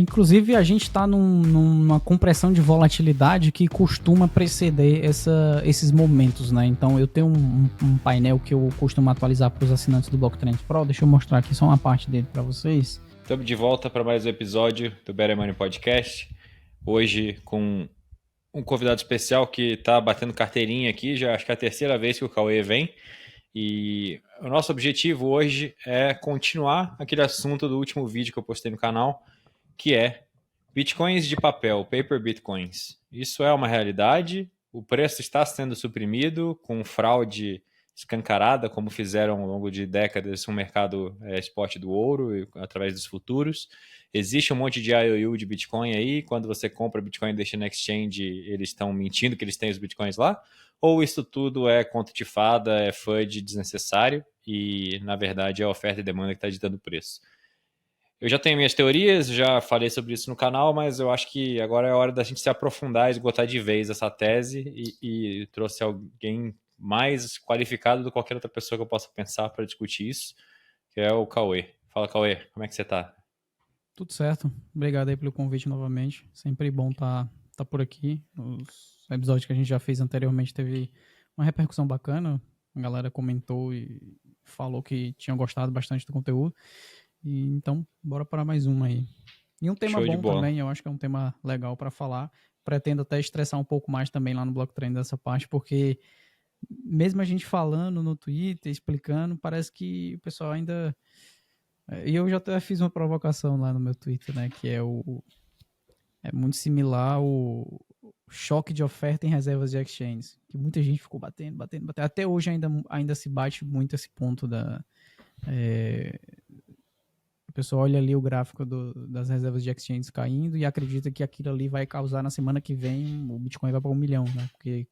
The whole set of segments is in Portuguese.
Inclusive, a gente está numa compressão de volatilidade que costuma preceder esses momentos, né? Então, eu tenho um painel que eu costumo atualizar para os assinantes do Block Trends Pro. Deixa eu mostrar aqui só uma parte dele para vocês. Estamos de volta para mais um episódio do Better Money Podcast. Hoje com um convidado especial que está batendo carteirinha aqui, já acho que é a terceira vez que o Cauê vem. E o nosso objetivo hoje é continuar aquele assunto do último vídeo que eu postei no canal, que é bitcoins de papel, paper bitcoins. Isso é uma realidade, o preço está sendo suprimido com fraude escancarada, como fizeram ao longo de décadas no mercado spot do ouro, através dos futuros. Existe um monte de IOU de Bitcoin aí, quando você compra Bitcoin e deixa na exchange, eles estão mentindo que eles têm os Bitcoins lá, ou isso tudo é conta de fada, é FUD desnecessário e, na verdade, é a oferta e demanda que está ditando o preço. Eu já tenho minhas teorias, já falei sobre isso no canal, mas eu acho que agora é a hora da gente se aprofundar e esgotar de vez essa tese e trouxe alguém mais qualificado do que qualquer outra pessoa que eu possa pensar para discutir isso, que é o Cauê. Fala, Cauê, como é que você tá? Tudo certo. Obrigado aí pelo convite novamente. Sempre bom tá por aqui. Os episódios que a gente já fez anteriormente teve uma repercussão bacana. A galera comentou e falou que tinha gostado bastante do conteúdo. E então, bora para mais uma aí. E um tema Show de bom bola. também, eu acho que é um tema legal para falar. Pretendo até estressar um pouco mais também lá no Block Trend dessa parte, porque mesmo a gente falando no Twitter, explicando, parece que o pessoal ainda... E eu já até fiz uma provocação lá no meu Twitter, né, que é muito similar ao choque de oferta em reservas de exchange, que muita gente ficou batendo. Até hoje ainda se bate muito esse ponto da... O pessoal olha ali o gráfico das reservas de exchanges caindo e acredita que aquilo ali vai causar na semana que vem o Bitcoin vai para 1 milhão, né? Porque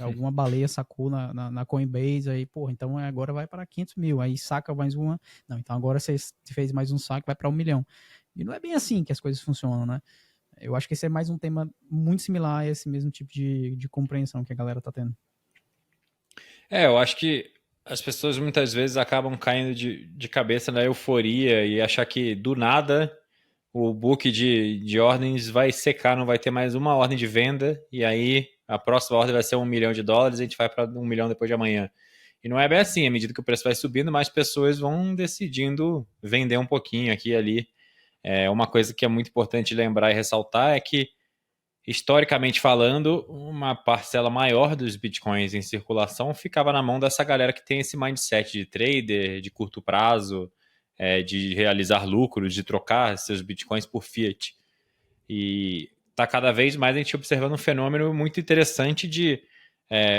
alguma baleia sacou na Coinbase, aí, porra, então agora vai para 500 mil, aí saca mais uma. Não, então agora você fez mais um saque, vai para 1 milhão. E não é bem assim que as coisas funcionam, né? Eu acho que esse é mais um tema muito similar a esse mesmo tipo de compreensão que a galera tá tendo. Eu acho que as pessoas muitas vezes acabam caindo de cabeça na euforia e achar que do nada o book de ordens vai secar, não vai ter mais uma ordem de venda, e aí a próxima ordem vai ser $1 milhão, a gente vai para 1 milhão depois de amanhã. E não é bem assim, à medida que o preço vai subindo, mais pessoas vão decidindo vender um pouquinho aqui e ali. Uma coisa que é muito importante lembrar e ressaltar é que, historicamente falando, uma parcela maior dos bitcoins em circulação ficava na mão dessa galera que tem esse mindset de trader, de curto prazo, de realizar lucros, de trocar seus bitcoins por fiat. E está cada vez mais a gente observando um fenômeno muito interessante de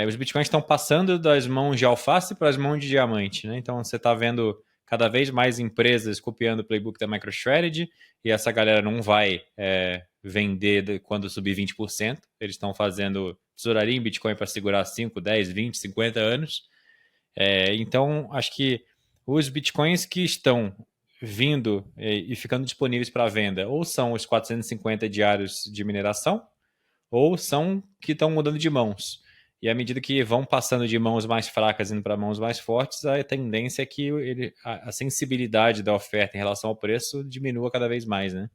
os bitcoins estão passando das mãos de alface para as mãos de diamante, né? Então você está vendo cada vez mais empresas copiando o playbook da MicroStrategy e essa galera não vai vender quando subir 20%. Eles estão fazendo tesouraria em Bitcoin para segurar 5, 10, 20, 50 anos. Então, acho que os bitcoins que estão vindo e ficando disponíveis para venda ou são os 450 diários de mineração ou são que estão mudando de mãos. E à medida que vão passando de mãos mais fracas indo para mãos mais fortes, a tendência é que a sensibilidade da oferta em relação ao preço diminua cada vez mais, né?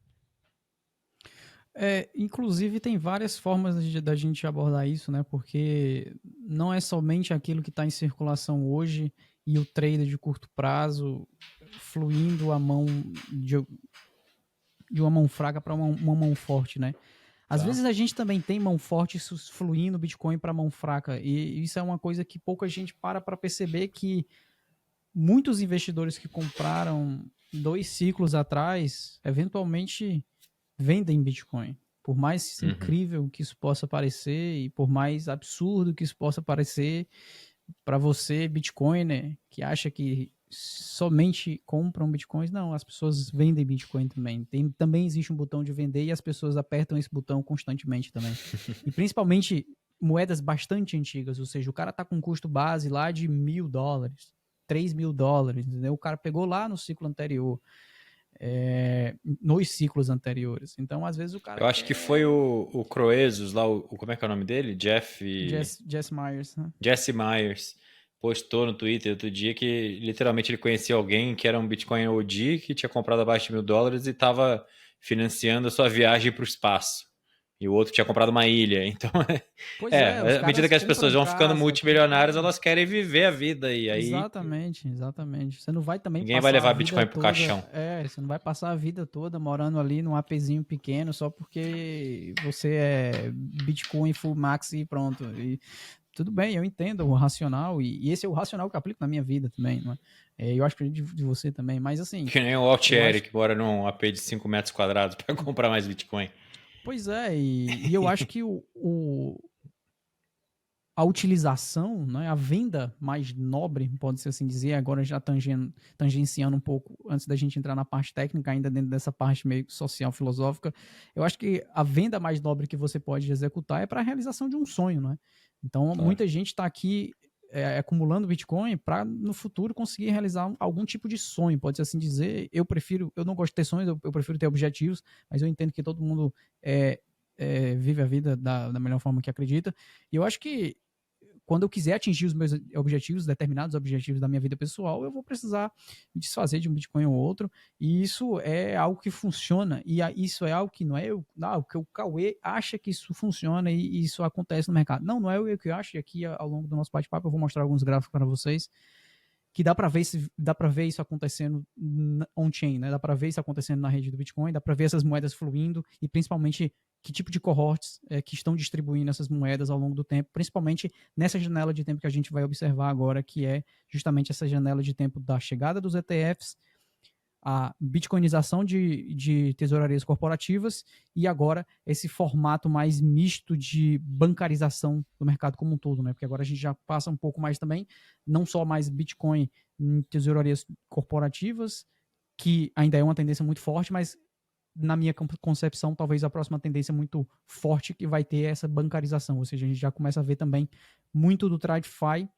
Inclusive tem várias formas da gente abordar isso, né? Porque não é somente aquilo que está em circulação hoje e o trader de curto prazo fluindo a mão de uma mão fraca para uma mão forte, né? Às Tá? vezes a gente também tem mão forte fluindo Bitcoin para mão fraca e isso é uma coisa que pouca gente para perceber que muitos investidores que compraram 2 ciclos atrás eventualmente vendem Bitcoin. Por mais Uhum. incrível que isso possa parecer e por mais absurdo que isso possa parecer para você, Bitcoiner, que acha que somente compram Bitcoins, não, as pessoas vendem Bitcoin também. Também existe um botão de vender e as pessoas apertam esse botão constantemente também. E principalmente moedas bastante antigas, ou seja, o cara tá com um custo base lá de $1.000, $3.000, entendeu? O cara pegou lá no ciclo anterior, nos ciclos anteriores. Então, às vezes, o cara Eu acho que foi quer... o Croesus lá, como é que é o nome dele? Jess Myers, né? Jesse Myers postou no Twitter outro dia que literalmente ele conhecia alguém que era um Bitcoin OG que tinha comprado abaixo de $1.000 e estava financiando a sua viagem para o espaço. E o outro tinha comprado uma ilha. Então, Pois é, os à medida caras que as pessoas compram vão ficando casa, multimilionárias, elas querem viver a vida. E aí exatamente. Você não vai também ninguém vai passar a levar vida Bitcoin pro toda, caixão. você não vai passar a vida toda morando ali num apezinho pequeno só porque você é Bitcoin full max e pronto. E tudo bem, eu entendo o racional e esse é o racional que eu aplico na minha vida também, não é? Eu acho que de você também, mas assim, Que nem o eu acho. Altieri, que mora num AP de 5 metros quadrados para comprar mais Bitcoin. Pois é, e eu acho que a utilização, né, a venda mais nobre, pode-se assim dizer, agora já tangenciando um pouco, antes da gente entrar na parte técnica, ainda dentro dessa parte meio social, filosófica, eu acho que a venda mais nobre que você pode executar é para a realização de um sonho, né? Então, Claro. muita gente está aqui acumulando Bitcoin para no futuro conseguir realizar algum tipo de sonho, pode-se assim dizer. Eu não gosto de ter sonhos, eu prefiro ter objetivos, mas eu entendo que todo mundo vive a vida da melhor forma que acredita. E eu acho que quando eu quiser atingir os meus objetivos, determinados objetivos da minha vida pessoal, eu vou precisar me desfazer de um Bitcoin ou outro. E isso é algo que funciona. E isso é algo que não é que o Cauê acha que isso funciona e isso acontece no mercado. Não é eu que acho. E aqui, ao longo do nosso bate-papo, eu vou mostrar alguns gráficos para vocês que dá para ver isso acontecendo on-chain, né? Dá para ver isso acontecendo na rede do Bitcoin, dá para ver essas moedas fluindo e principalmente que tipo de cohorts que estão distribuindo essas moedas ao longo do tempo, principalmente nessa janela de tempo que a gente vai observar agora, que é justamente essa janela de tempo da chegada dos ETFs, a bitcoinização de tesourarias corporativas e agora esse formato mais misto de bancarização do mercado como um todo, né? Porque agora a gente já passa um pouco mais também, não só mais Bitcoin em tesourarias corporativas, que ainda é uma tendência muito forte, mas na minha concepção, talvez a próxima tendência muito forte que vai ter é essa bancarização, ou seja, a gente já começa a ver também muito do TradFi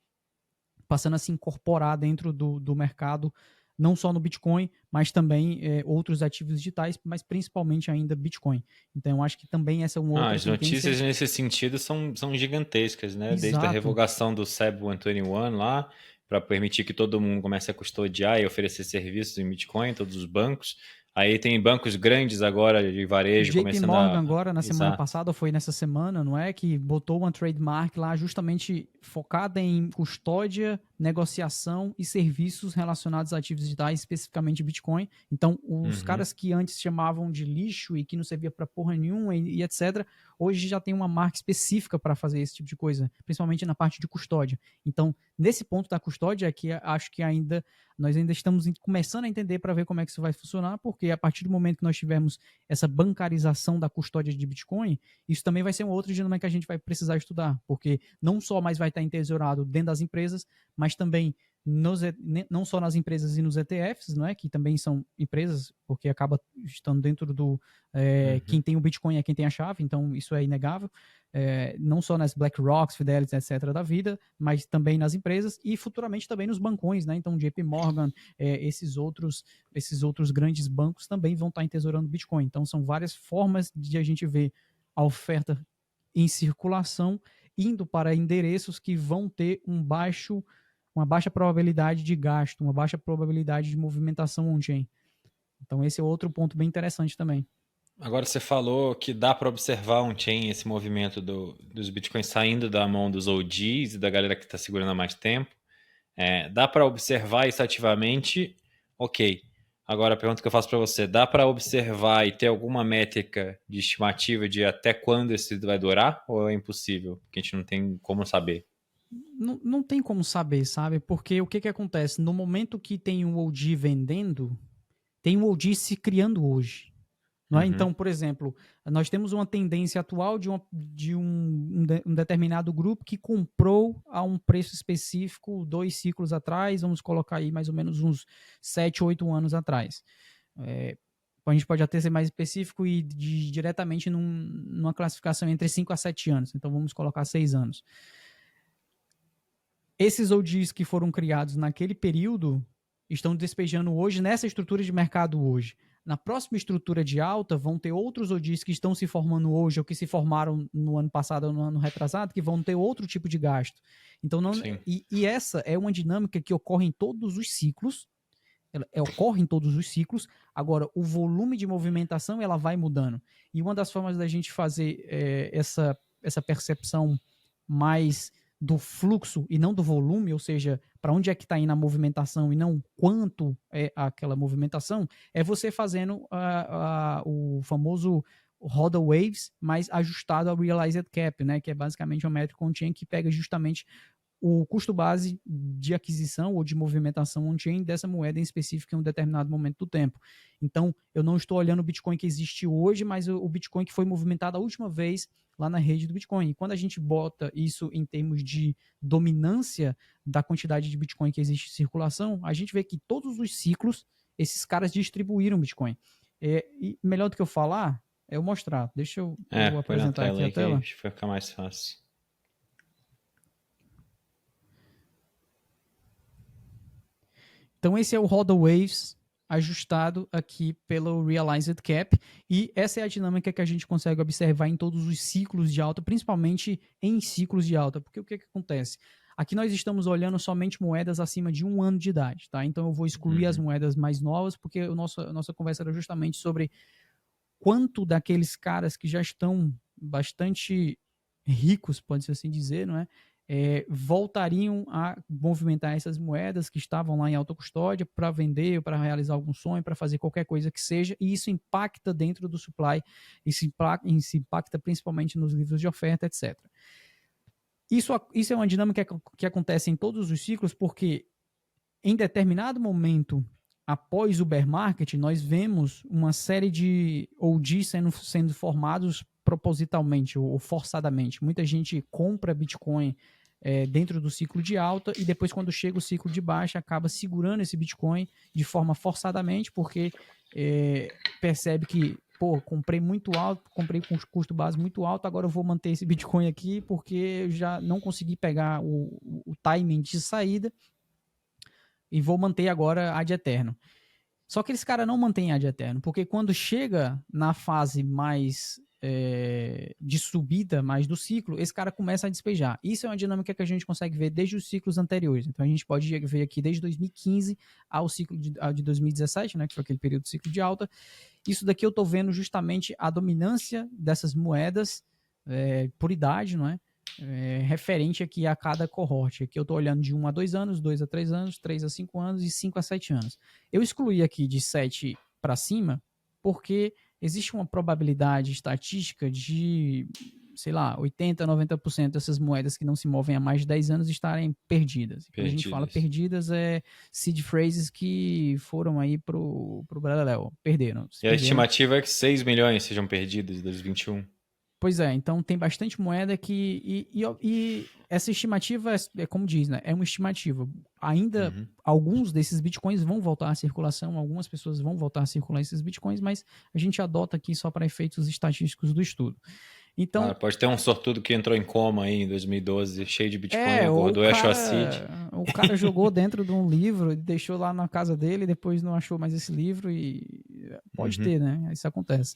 passando a se incorporar dentro do mercado, não só no Bitcoin, mas também outros ativos digitais, mas principalmente ainda Bitcoin. Então, eu acho que também essa é uma outra As tendência. notícias nesse sentido são gigantescas, né? Desde a Exato. revogação do SEB 121 lá, para permitir que todo mundo comece a custodiar e oferecer serviços em Bitcoin, todos os bancos. Aí tem bancos grandes agora de O varejo JP começando Morgan a. agora, na semana Exato. passada, ou foi nessa semana, não é? Que botou uma trademark lá justamente focada em custódia, negociação e serviços relacionados a ativos digitais, especificamente Bitcoin. Então, os Uhum. caras que antes chamavam de lixo e que não servia para porra nenhuma e etc., hoje já tem uma marca específica para fazer esse tipo de coisa, principalmente na parte de custódia. Então, nesse ponto da custódia é que acho que nós ainda estamos começando a entender para ver como é que isso vai funcionar, porque a partir do momento que nós tivermos essa bancarização da custódia de Bitcoin, isso também vai ser um outro dinâmica que a gente vai precisar estudar, porque não só mais vai estar entesourado dentro das empresas, mas também não só nas empresas e nos ETFs, não é? Que também são empresas, porque acaba estando dentro do quem tem o Bitcoin é quem tem a chave, então isso é inegável. Não só nas BlackRock, Fidelity, etc. da vida, mas também nas empresas e futuramente também nos bancões, né? Então, JP Morgan, esses outros grandes bancos também vão estar entesourando Bitcoin. Então, são várias formas de a gente ver a oferta em circulação indo para endereços que vão ter uma baixa probabilidade de gasto, uma baixa probabilidade de movimentação on-chain. Então, esse é outro ponto bem interessante também. Agora você falou que dá para observar on-chain esse movimento dos bitcoins saindo da mão dos OGs e da galera que está segurando há mais tempo. Dá para observar isso ativamente? Ok. Agora a pergunta que eu faço para você: dá para observar e ter alguma métrica de estimativa de até quando esse vai durar? Ou é impossível? Porque a gente não tem como saber. Não tem como saber, sabe? Porque o que acontece? No momento que tem um OG vendendo, tem um OG se criando hoje. Não é? Uhum. Então, por exemplo, nós temos uma tendência atual de um determinado grupo que comprou a um preço específico 2 ciclos atrás, vamos colocar aí mais ou menos uns 7, 8 anos atrás. A gente pode até ser mais específico e diretamente numa classificação entre 5 a 7 anos. Então, vamos colocar 6 anos. Esses OGs que foram criados naquele período estão despejando hoje nessa estrutura de mercado hoje. Na próxima estrutura de alta, vão ter outros OGs que estão se formando hoje ou que se formaram no ano passado ou no ano retrasado, que vão ter outro tipo de gasto. Então, essa é uma dinâmica que ocorre em todos os ciclos, ela ocorre em todos os ciclos. Agora, o volume de movimentação ela vai mudando. E uma das formas da gente fazer essa percepção mais do fluxo e não do volume, ou seja, para onde é que está indo a movimentação e não quanto é aquela movimentação, é você fazendo o famoso roda waves, mas ajustado ao realized cap, né, que é basicamente uma métrica on-chain que pega justamente o custo base de aquisição ou de movimentação on-chain dessa moeda em específico em um determinado momento do tempo. Então, eu não estou olhando o Bitcoin que existe hoje, mas o Bitcoin que foi movimentado a última vez lá na rede do Bitcoin. E quando a gente bota isso em termos de dominância da quantidade de Bitcoin que existe em circulação, a gente vê que todos os ciclos, esses caras distribuíram Bitcoin. E melhor do que eu falar, é eu mostrar. Deixa eu Põe na apresentar tela aqui a aí que tela. acho que vai ficar mais fácil. Então esse é o Roda Waves ajustado aqui pelo Realized Cap, e essa é a dinâmica que a gente consegue observar em todos os ciclos de alta, principalmente em ciclos de alta, porque o que acontece? Aqui nós estamos olhando somente moedas acima de 1 ano de idade, tá? Então eu vou excluir as moedas mais novas, porque a nossa conversa era justamente sobre quanto daqueles caras que já estão bastante ricos, pode-se assim dizer, não é? Voltariam a movimentar essas moedas que estavam lá em alta custódia para vender, para realizar algum sonho, para fazer qualquer coisa que seja, e isso impacta dentro do supply, isso impacta principalmente nos livros de oferta, etc. Isso é uma dinâmica que acontece em todos os ciclos, porque em determinado momento após o bear market, nós vemos uma série de OGs sendo formados propositalmente ou forçadamente. Muita gente compra Bitcoin dentro do ciclo de alta e depois, quando chega o ciclo de baixa, acaba segurando esse Bitcoin de forma forçadamente, porque percebe que, pô, comprei muito alto, comprei com custo base muito alto, agora eu vou manter esse Bitcoin aqui porque eu já não consegui pegar o timing de saída e vou manter agora ad eterno. Só que esse cara não mantém ad eterno, porque quando chega na fase mais de subida mais do ciclo, esse cara começa a despejar. Isso é uma dinâmica que a gente consegue ver desde os ciclos anteriores. Então a gente pode ver aqui desde 2015 ao ciclo de 2017, né, que foi aquele período de ciclo de alta. Isso daqui eu estou vendo justamente a dominância dessas moedas por idade, não é? Referente aqui a cada cohorte. Aqui eu estou olhando de 1 a 2 anos, 2 a 3 anos, 3 a 5 anos e 5 a 7 anos. Eu excluí aqui de 7 para cima porque existe uma probabilidade estatística de, sei lá, 80, 90% dessas moedas que não se movem há mais de 10 anos estarem perdidas. Quando a gente fala perdidas, é seed phrases que foram aí pro Beleléu, perderam. E a estimativa é que 6 milhões sejam perdidos em 2021. Pois é, então tem bastante moeda que. E essa estimativa, como diz, né? É uma estimativa. Ainda alguns desses bitcoins vão voltar à circulação, algumas pessoas vão voltar a circular esses bitcoins, mas a gente adota aqui só para efeitos estatísticos do estudo. Então, pode ter um sortudo que entrou em coma aí em 2012, cheio de bitcoin, acordou e achou a seed. O cara jogou dentro de um livro, deixou lá na casa dele, depois não achou mais esse livro e pode ter, né? Isso acontece.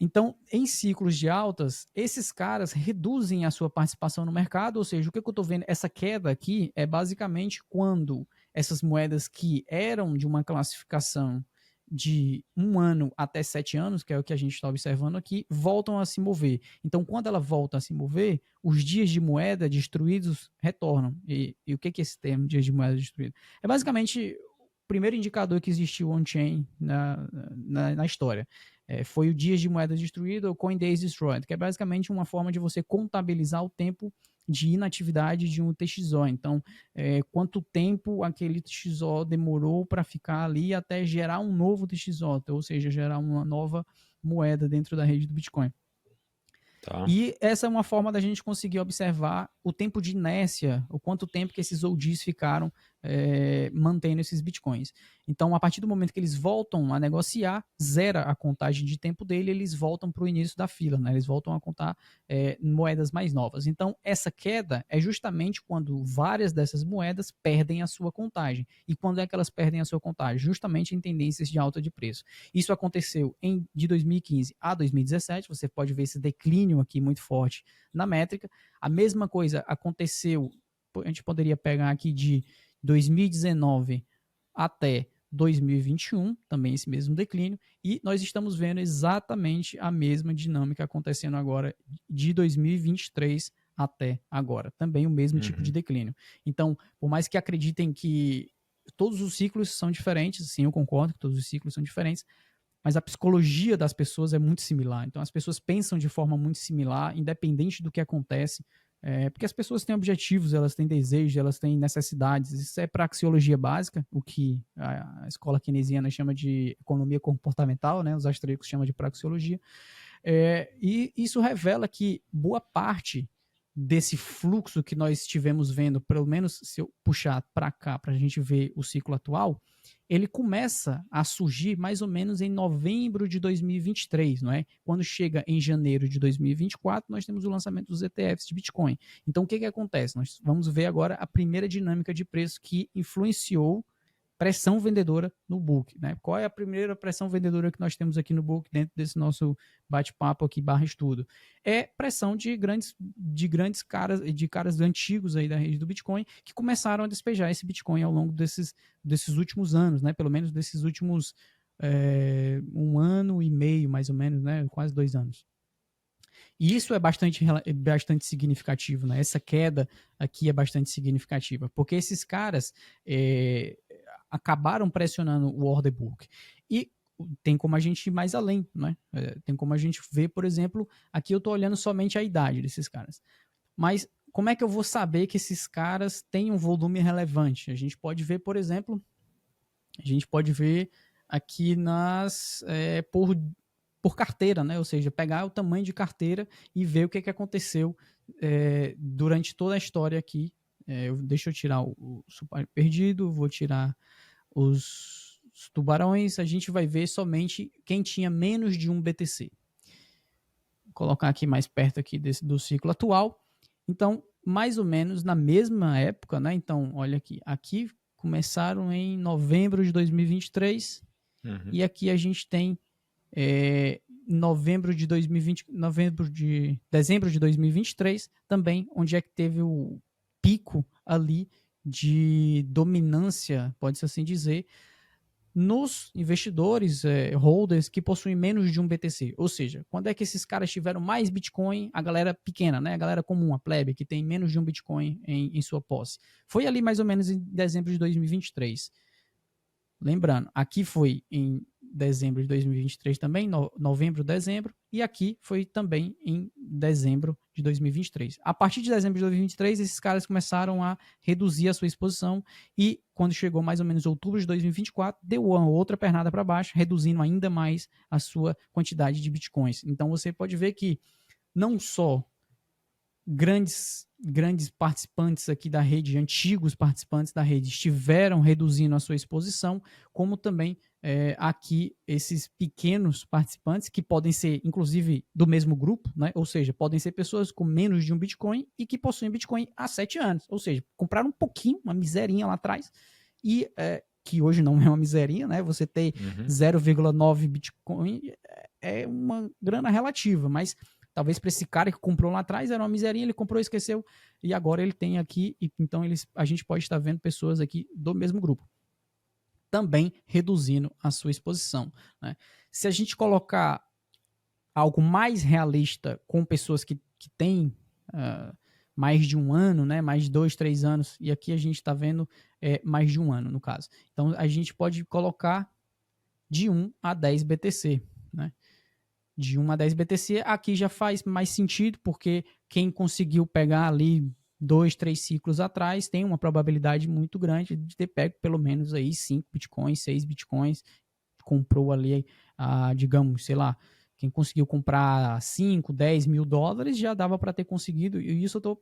Então, em ciclos de altas, esses caras reduzem a sua participação no mercado, ou seja, o que eu estou vendo, essa queda aqui é basicamente quando essas moedas que eram de uma classificação de 1 ano até 7 anos, que é o que a gente está observando aqui, voltam a se mover. Então, quando ela volta a se mover, os dias de moeda destruídos retornam. E o que é esse termo, dias de moeda destruídos? É basicamente o primeiro indicador que existiu on-chain na história. Foi o dias de moeda destruída, ou Coin Days Destroyed, que é basicamente uma forma de você contabilizar o tempo de inatividade de um TXO. Então, quanto tempo aquele TXO demorou para ficar ali até gerar um novo TXO, ou seja, gerar uma nova moeda dentro da rede do Bitcoin. Tá. E essa é uma forma da gente conseguir observar o tempo de inércia, o quanto tempo que esses OGs ficaram mantendo esses bitcoins. Então, a partir do momento que eles voltam a negociar, zera a contagem de tempo dele, eles voltam para o início da fila, né? Eles voltam a contar moedas mais novas. Então, essa queda é justamente quando várias dessas moedas perdem a sua contagem. E quando é que elas perdem a sua contagem? Justamente em tendências de alta de preço. Isso aconteceu de 2015 a 2017, você pode ver esse declínio aqui muito forte na métrica. A mesma coisa aconteceu, a gente poderia pegar aqui de 2019 até 2021, também esse mesmo declínio, e nós estamos vendo exatamente a mesma dinâmica acontecendo agora de 2023 até agora, também o mesmo tipo de declínio. Então, por mais que acreditem que todos os ciclos são diferentes, sim, eu concordo que todos os ciclos são diferentes, mas a psicologia das pessoas é muito similar. Então, as pessoas pensam de forma muito similar, independente do que acontece, porque as pessoas têm objetivos, elas têm desejos, elas têm necessidades. Isso é praxeologia básica, o que a escola keynesiana chama de economia comportamental, né? Os austríacos chamam de praxeologia. E isso revela que boa parte desse fluxo que nós estivemos vendo, pelo menos se eu puxar para cá, para a gente ver o ciclo atual, ele começa a surgir mais ou menos em novembro de 2023, não é? Quando chega em janeiro de 2024, nós temos o lançamento dos ETFs de Bitcoin. Então, o que acontece? Nós vamos ver agora a primeira dinâmica de preço que influenciou pressão vendedora no book, né? Qual é a primeira pressão vendedora que nós temos aqui no book dentro desse nosso bate-papo aqui /estudo? É pressão de grandes caras antigos aí da rede do Bitcoin que começaram a despejar esse Bitcoin ao longo desses últimos anos, né? Pelo menos desses últimos 1 ano e meio, mais ou menos, né? Quase 2 anos. E isso é bastante significativo, né? Essa queda aqui é bastante significativa, porque esses caras acabaram pressionando o order book. E tem como a gente ir mais além, né? Tem como a gente ver, por exemplo, aqui eu estou olhando somente a idade desses caras. Mas como é que eu vou saber que esses caras têm um volume relevante? A gente pode ver, por exemplo, aqui por carteira, né? Ou seja, pegar o tamanho de carteira e ver o que aconteceu durante toda a história aqui. Deixa eu tirar o Super Perdido, vou tirar os tubarões, a gente vai ver somente quem tinha menos de 1 BTC. Vou colocar aqui mais perto aqui do ciclo atual. Então, mais ou menos na mesma época, né? Então, olha aqui começaram em novembro de 2023 e aqui a gente tem dezembro de 2023 também, onde é que teve o pico ali de dominância, pode-se assim dizer, nos investidores, holders que possuem menos de 1 BTC. Ou seja, quando é que esses caras tiveram mais Bitcoin, a galera pequena, né? A galera comum, a plebe, que tem menos de 1 Bitcoin em sua posse. Foi ali mais ou menos em dezembro de 2023. Lembrando, aqui foi em dezembro de 2023 também, novembro, dezembro, e aqui foi também em dezembro de 2023. A partir de dezembro de 2023, esses caras começaram a reduzir a sua exposição e quando chegou mais ou menos outubro de 2024, deu uma outra pernada para baixo, reduzindo ainda mais a sua quantidade de bitcoins. Então você pode ver que não só grandes participantes aqui da rede, antigos participantes da rede, estiveram reduzindo a sua exposição, como também aqui esses pequenos participantes, que podem ser, inclusive, do mesmo grupo, né? Ou seja, podem ser pessoas com menos de 1 Bitcoin e que possuem Bitcoin há 7 anos. Ou seja, compraram um pouquinho, uma miserinha lá atrás, e que hoje não é uma miserinha, né? Você ter 0,9 Bitcoin é uma grana relativa, mas talvez para esse cara que comprou lá atrás era uma miserinha, ele comprou, esqueceu, e agora ele tem aqui, e então a gente pode estar vendo pessoas aqui do mesmo grupo, também reduzindo a sua exposição, né? Se a gente colocar algo mais realista com pessoas que têm mais de 1 ano, né, mais de 2, 3 anos, e aqui a gente está vendo mais de 1 ano, no caso. Então, a gente pode colocar de 1 a 10 BTC, né? De 1 a 10 BTC, aqui já faz mais sentido, porque quem conseguiu pegar ali 2, 3 ciclos atrás tem uma probabilidade muito grande de ter pego pelo menos aí 5 bitcoins, 6 bitcoins, comprou ali, digamos, sei lá, quem conseguiu comprar 5, 10 mil dólares já dava para ter conseguido, e isso eu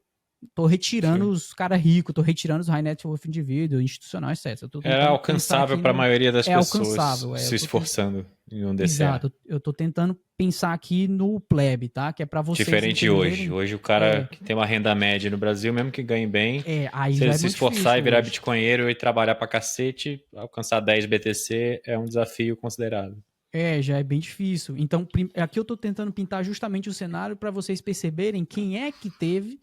tô retirando os caras ricos, tô retirando os high net worth indivíduo, institucional, etc. Era alcançável para a maioria das pessoas se esforçando em um DCA. Exato, eu tô tentando pensar aqui no plebe, tá? Que é para vocês diferente de hoje. Hoje o cara que tem uma renda média no Brasil, mesmo que ganhe bem, aí se ele já se esforçar e virar bitcoinheiro e trabalhar para cacete, alcançar 10 BTC é um desafio considerável. Já é bem difícil. Então, aqui eu tô tentando pintar justamente o cenário para vocês perceberem quem é que teve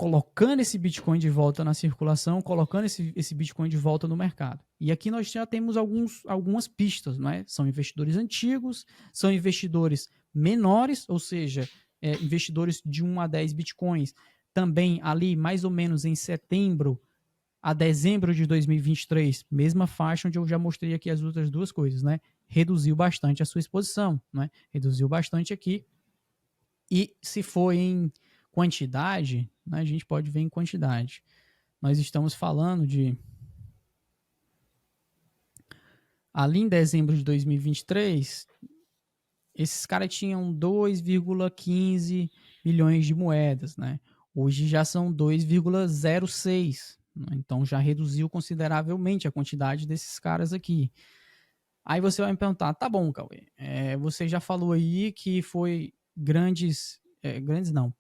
colocando esse Bitcoin de volta na circulação, colocando esse Bitcoin de volta no mercado. E aqui nós já temos algumas pistas, né? São investidores antigos, são investidores menores, ou seja, investidores de 1 a 10 Bitcoins, também ali mais ou menos em setembro a dezembro de 2023, mesma faixa onde eu já mostrei aqui as outras duas coisas, né? Reduziu bastante a sua exposição, né? Reduziu bastante aqui. E se for em quantidade, né, a gente pode ver em quantidade. Nós estamos falando de... Ali em dezembro de 2023, esses caras tinham 2,15 milhões de moedas, né? Hoje já são 2,06. Né? Então já reduziu consideravelmente a quantidade desses caras aqui. Aí você vai me perguntar, tá bom, Cauê, você já falou aí que foi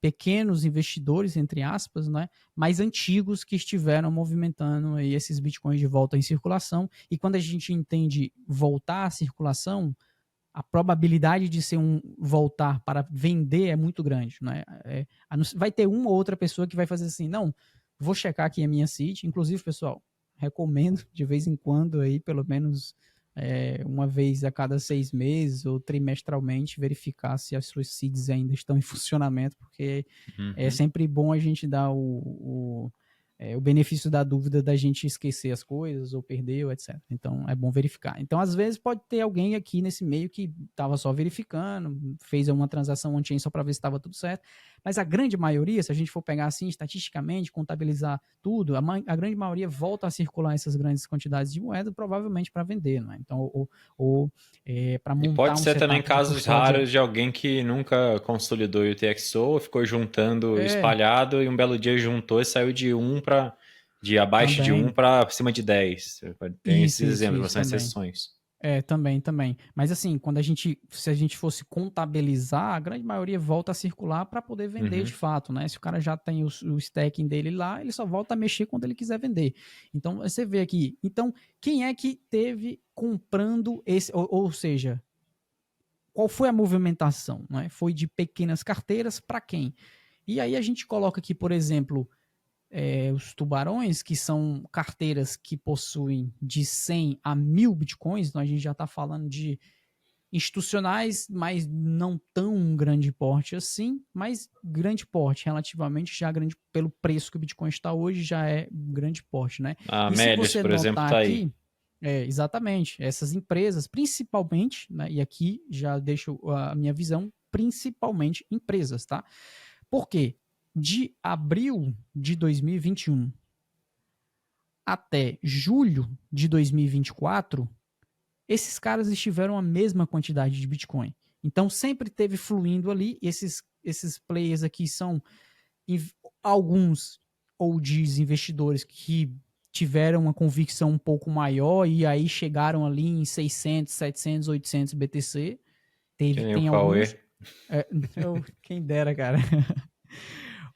pequenos investidores, entre aspas, né, mais antigos que estiveram movimentando aí esses bitcoins de volta em circulação. E quando a gente entende voltar à circulação, a probabilidade de ser voltar para vender é muito grande, né? Vai ter uma ou outra pessoa que vai fazer assim, não, vou checar aqui a minha seed. Inclusive, pessoal, recomendo de vez em quando aí, pelo menos uma vez a cada 6 meses ou trimestralmente, verificar se as suas seeds ainda estão em funcionamento, porque é sempre bom a gente dar o benefício da dúvida da gente esquecer as coisas ou perdeu, etc. Então, é bom verificar. Então, às vezes, pode ter alguém aqui nesse meio que estava só verificando, fez uma transação on-chain só para ver se estava tudo certo. Mas a grande maioria, se a gente for pegar assim, estatisticamente, contabilizar tudo, a grande maioria volta a circular essas grandes quantidades de moeda, provavelmente para vender, né? Então, para montar e pode ser também casos raros de alguém que nunca consolidou o UTXO, ficou juntando espalhado e um belo dia juntou e saiu de abaixo também. De 1 para cima de 10. Tem esses exemplos, mas são exceções. Também. Mas assim, se a gente fosse contabilizar, a grande maioria volta a circular para poder vender de fato, né? Se o cara já tem o stacking dele lá, ele só volta a mexer quando ele quiser vender. Então, você vê aqui. Então, quem é que teve comprando esse, ou seja, qual foi a movimentação? Né? Foi de pequenas carteiras para quem? E aí a gente coloca aqui, por exemplo, os tubarões, que são carteiras que possuem de 100 a 1.000 bitcoins. Então a gente já está falando de institucionais, mas não tão grande porte assim, mas grande porte, relativamente já grande, pelo preço que o Bitcoin está hoje, já é grande porte, né? A Melis, por exemplo, está aí. Exatamente, essas empresas, principalmente, né, e aqui já deixo a minha visão, principalmente empresas, tá? Por quê? De abril de 2021 até julho de 2024, esses caras estiveram a mesma quantidade de Bitcoin. Então sempre teve fluindo ali. Esses players aqui são alguns OGs investidores que tiveram uma convicção um pouco maior e aí chegaram ali em 600, 700, 800 BTC. Tem alguns... quem dera, cara.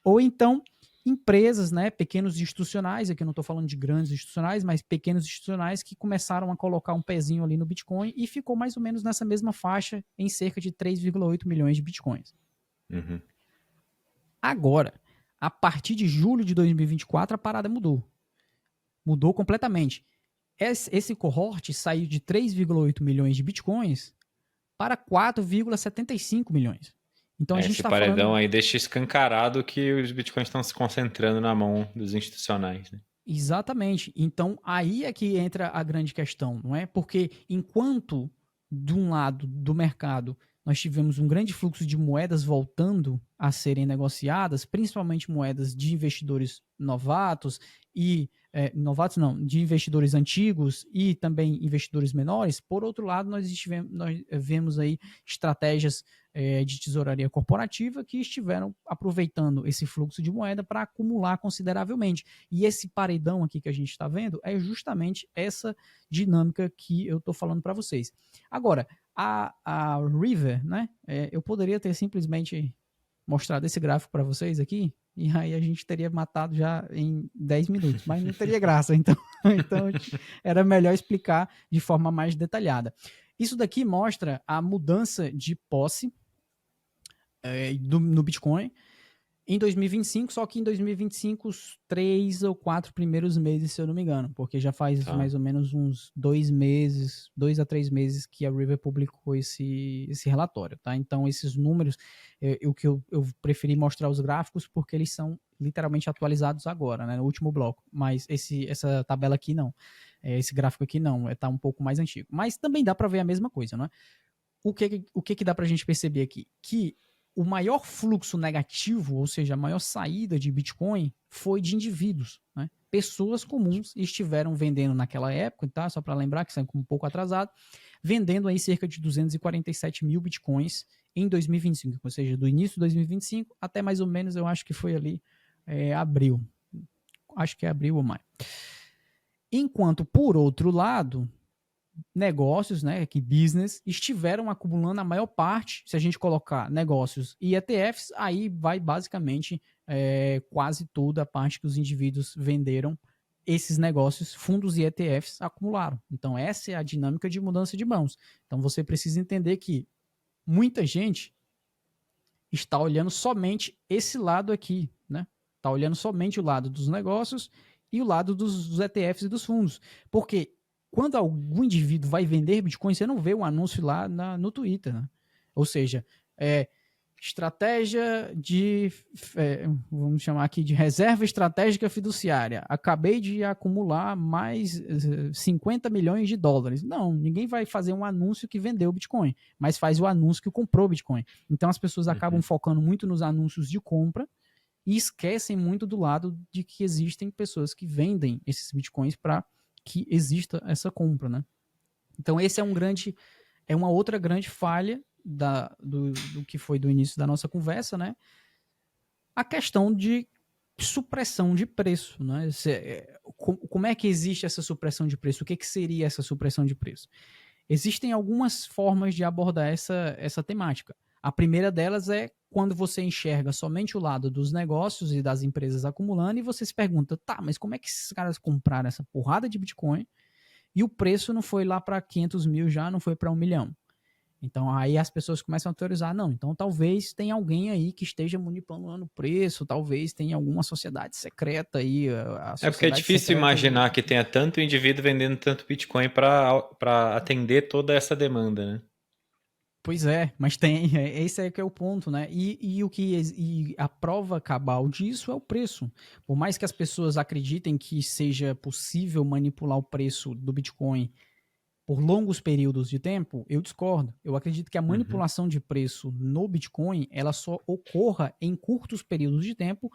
Ou então, empresas, né, pequenos institucionais, aqui eu não estou falando de grandes institucionais, mas pequenos institucionais que começaram a colocar um pezinho ali no Bitcoin e ficou mais ou menos nessa mesma faixa em cerca de 3,8 milhões de Bitcoins. Agora, a partir de julho de 2024, a parada mudou. Mudou completamente. Esse cohort saiu de 3,8 milhões de Bitcoins para 4,75 milhões. Então, a gente esse paredão aí deixa escancarado que os bitcoins estão se concentrando na mão dos institucionais, né? Exatamente. Então, aí é que entra a grande questão, não é? Porque enquanto, de um lado do mercado, nós tivemos um grande fluxo de moedas voltando a serem negociadas, principalmente moedas de investidores novatos e de investidores antigos e também investidores menores. Por outro lado, nós vemos aí estratégias de tesouraria corporativa que estiveram aproveitando esse fluxo de moeda para acumular consideravelmente. E esse paredão aqui que a gente está vendo é justamente essa dinâmica que eu estou falando para vocês. Agora, a River, né? Eu poderia ter simplesmente mostrado esse gráfico para vocês aqui, e aí a gente teria matado já em 10 minutos, mas não teria graça, então era melhor explicar de forma mais detalhada. Isso daqui mostra a mudança de posse no Bitcoin em 2025, só que em 2025 os 3 ou 4 primeiros meses, se eu não me engano, porque já faz Tá. mais ou menos uns 2 meses, 2 a 3 meses que a River publicou esse relatório, tá? Então esses números, eu preferi mostrar os gráficos porque eles são literalmente atualizados agora, né, no último bloco, mas essa tabela aqui não, esse gráfico aqui não, tá um pouco mais antigo, mas também dá para ver a mesma coisa, né? O que dá para a gente perceber aqui? Que o maior fluxo negativo, ou seja, a maior saída de Bitcoin foi de indivíduos, né? Pessoas comuns estiveram vendendo naquela época, tá? Só para lembrar que saiu um pouco atrasado, vendendo aí cerca de 247 mil Bitcoins em 2025, ou seja, do início de 2025 até mais ou menos, eu acho que foi ali abril. Acho que é abril ou maio. Enquanto, por outro lado, negócios, né, que business, estiveram acumulando a maior parte, se a gente colocar negócios e ETFs, aí vai basicamente quase toda a parte que os indivíduos venderam esses negócios, fundos e ETFs acumularam. Então essa é a dinâmica de mudança de mãos. Então você precisa entender que muita gente está olhando somente esse lado aqui, né? Está olhando somente o lado dos negócios e o lado dos ETFs e dos fundos. Porque quando algum indivíduo vai vender Bitcoin, você não vê um anúncio lá no Twitter, né? Ou seja, estratégia de, vamos chamar aqui de reserva estratégica fiduciária. Acabei de acumular mais 50 milhões de dólares. Não, ninguém vai fazer um anúncio que vendeu Bitcoin, mas faz o anúncio que comprou Bitcoin. Então as pessoas acabam focando muito nos anúncios de compra e esquecem muito do lado de que existem pessoas que vendem esses Bitcoins para que exista essa compra, né? Então esse é uma outra grande falha do que foi do início da nossa conversa, né? A questão de supressão de preço, né? Como é que existe essa supressão de preço? O que seria essa supressão de preço? Existem algumas formas de abordar essa temática. A primeira delas é quando você enxerga somente o lado dos negócios e das empresas acumulando e você se pergunta, tá, mas como é que esses caras compraram essa porrada de Bitcoin e o preço não foi lá para 500 mil já, não foi para 1 milhão? Então aí as pessoas começam a teorizar, não, então talvez tenha alguém aí que esteja manipulando o preço, talvez tenha alguma sociedade secreta aí, a É porque é sociedade difícil secreta imaginar que tenha tanto indivíduo vendendo tanto Bitcoin para atender toda essa demanda, né? Pois é, mas tem, esse é que é o ponto, né? E a prova cabal disso é o preço. Por mais que as pessoas acreditem que seja possível manipular o preço do Bitcoin por longos períodos de tempo, eu discordo. Eu acredito que a manipulação de preço no Bitcoin, ela só ocorra em curtos períodos de tempo.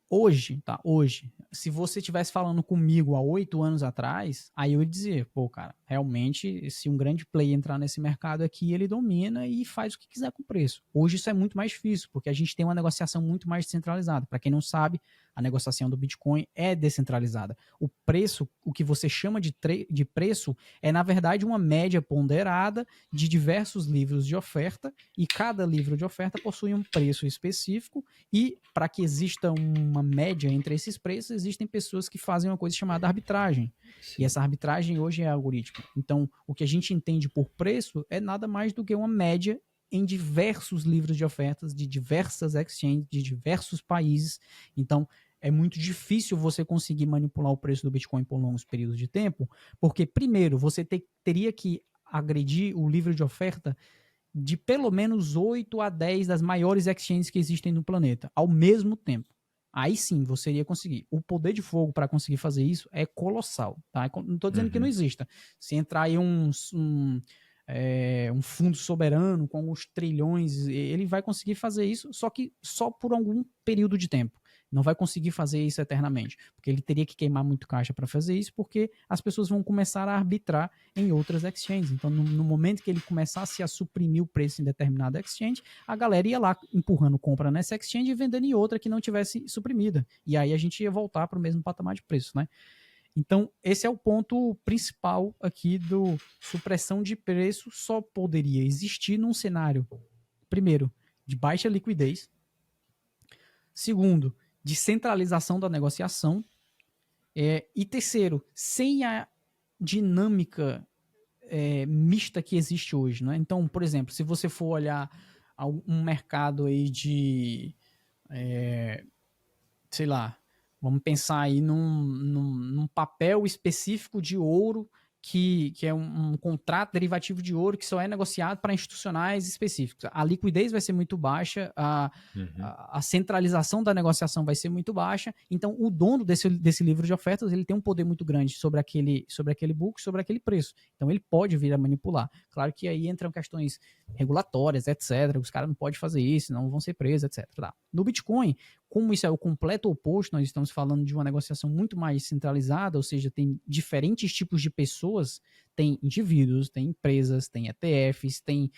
Hoje, tá? Hoje. Se você estivesse falando comigo há 8 anos atrás, aí eu ia dizer, pô, cara, realmente, se um grande player entrar nesse mercado aqui, ele domina e faz o que quiser com o preço. Hoje isso é muito mais difícil, porque a gente tem uma negociação muito mais descentralizada. Para quem não sabe, a negociação do Bitcoin é descentralizada. O preço, o que você chama de preço, é na verdade uma média ponderada de diversos livros de oferta, e cada livro de oferta possui um preço específico, e para que exista uma média entre esses preços, existem pessoas que fazem uma coisa chamada arbitragem. Sim. E essa arbitragem hoje é algorítmica. Então, o que a gente entende por preço é nada mais do que uma média em diversos livros de ofertas, de diversas exchanges, de diversos países. Então, é muito difícil você conseguir manipular o preço do Bitcoin por longos períodos de tempo, porque, primeiro, você teria que agredir o livro de oferta de pelo menos 8 a 10 das maiores exchanges que existem no planeta, ao mesmo tempo. Aí sim, você iria conseguir. O poder de fogo para conseguir fazer isso é colossal. Tá? Não estou dizendo que não exista. Se entrar aí um fundo soberano com alguns trilhões, ele vai conseguir fazer isso, só que só por algum período de tempo. Não vai conseguir fazer isso eternamente, porque ele teria que queimar muito caixa para fazer isso, porque as pessoas vão começar a arbitrar em outras exchanges. Então, no momento que ele começasse a suprimir o preço em determinada exchange, a galera ia lá empurrando compra nessa exchange e vendendo em outra que não tivesse suprimida. E aí a gente ia voltar para o mesmo patamar de preço, né? Então, esse é o ponto principal aqui do supressão de preço. Só poderia existir num cenário, primeiro, de baixa liquidez, segundo, de centralização da negociação, e terceiro, sem a dinâmica mista que existe hoje, né? Então, por exemplo, se você for olhar um mercado aí de sei lá, vamos pensar aí num papel específico de ouro que é um contrato derivativo de ouro que só é negociado para institucionais específicos. A liquidez vai ser muito baixa, a centralização da negociação vai ser muito baixa, então o dono desse livro de ofertas ele tem um poder muito grande sobre aquele book, sobre aquele preço. Então ele pode vir a manipular. Claro que aí entram questões regulatórias, etc. Os caras não podem fazer isso, não vão ser presos, etc. Tá. No Bitcoin, como isso é o completo oposto, nós estamos falando de uma negociação muito mais centralizada, ou seja, tem diferentes tipos de pessoas, tem indivíduos, tem empresas, tem ETFs, tem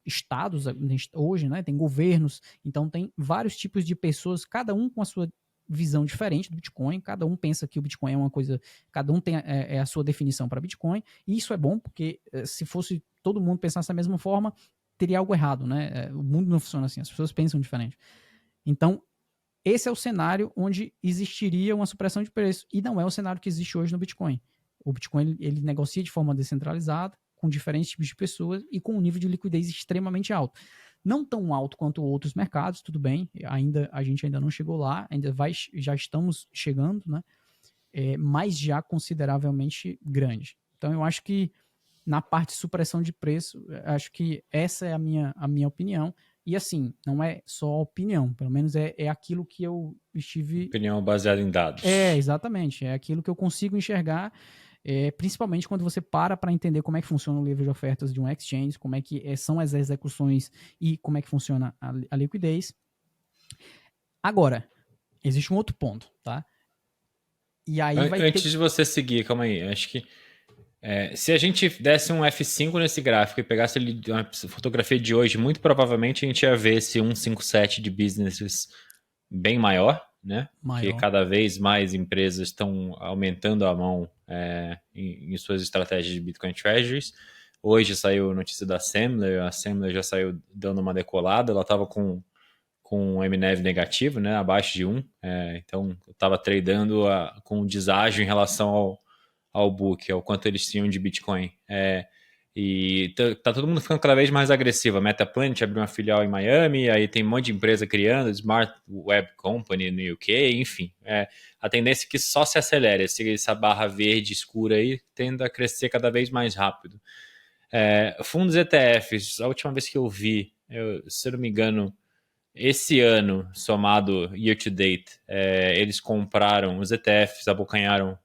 estados hoje, né? Tem governos, então tem vários tipos de pessoas, cada um com a sua visão diferente do Bitcoin, cada um pensa que o Bitcoin é uma coisa, cada um tem a sua definição para Bitcoin, e isso é bom porque se fosse todo mundo pensasse da mesma forma, teria algo errado, né? O mundo não funciona assim, as pessoas pensam diferente. Então, esse é o cenário onde existiria uma supressão de preço, e não é o cenário que existe hoje no Bitcoin. O Bitcoin ele negocia de forma descentralizada, com diferentes tipos de pessoas e com um nível de liquidez extremamente alto. Não tão alto quanto outros mercados, tudo bem, a gente ainda não chegou lá, já estamos chegando, né? Mas já consideravelmente grande. Então eu acho que na parte de supressão de preço, acho que essa é a minha opinião. E assim, não é só opinião, pelo menos é aquilo que eu estive. Opinião baseada em dados. Exatamente. É aquilo que eu consigo enxergar, principalmente quando você para entender como é que funciona o livro de ofertas de um exchange, como é que são as execuções e como é que funciona a liquidez. Agora, existe um outro ponto, tá? E aí Antes de você seguir, calma aí, acho que se a gente desse um F5 nesse gráfico e pegasse uma fotografia de hoje, muito provavelmente a gente ia ver esse 157 de businesses bem maior, né? Maior. Que cada vez mais empresas estão aumentando a mão em suas estratégias de Bitcoin Treasuries. Hoje saiu a notícia da Semler, a Semler já saiu dando uma decolada, ela estava com um MNEV negativo, né? Abaixo de 1, então eu estava tradando com um deságio em relação ao book, ao quanto eles tinham de Bitcoin. E tá todo mundo ficando cada vez mais agressivo. A MetaPlanet abriu uma filial em Miami, aí tem um monte de empresa criando, Smart Web Company no UK, enfim. A tendência é que só se acelere, essa barra verde escura aí tende a crescer cada vez mais rápido. Fundos ETFs, a última vez que eu vi, se eu não me engano, esse ano, somado year to date, eles compraram, os ETFs abocanharam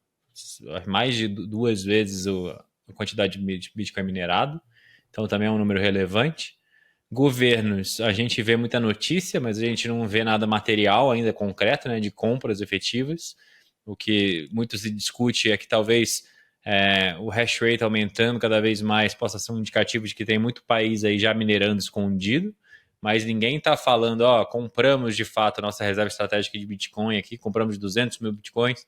mais de 2 vezes a quantidade de Bitcoin minerado, então também é um número relevante. Governos, a gente vê muita notícia, mas a gente não vê nada material ainda concreto, né, de compras efetivas. O que muito se discute é que talvez o hash rate aumentando cada vez mais possa ser um indicativo de que tem muito país aí já minerando escondido, mas ninguém está falando, compramos de fato a nossa reserva estratégica de Bitcoin aqui, compramos 200 mil Bitcoins,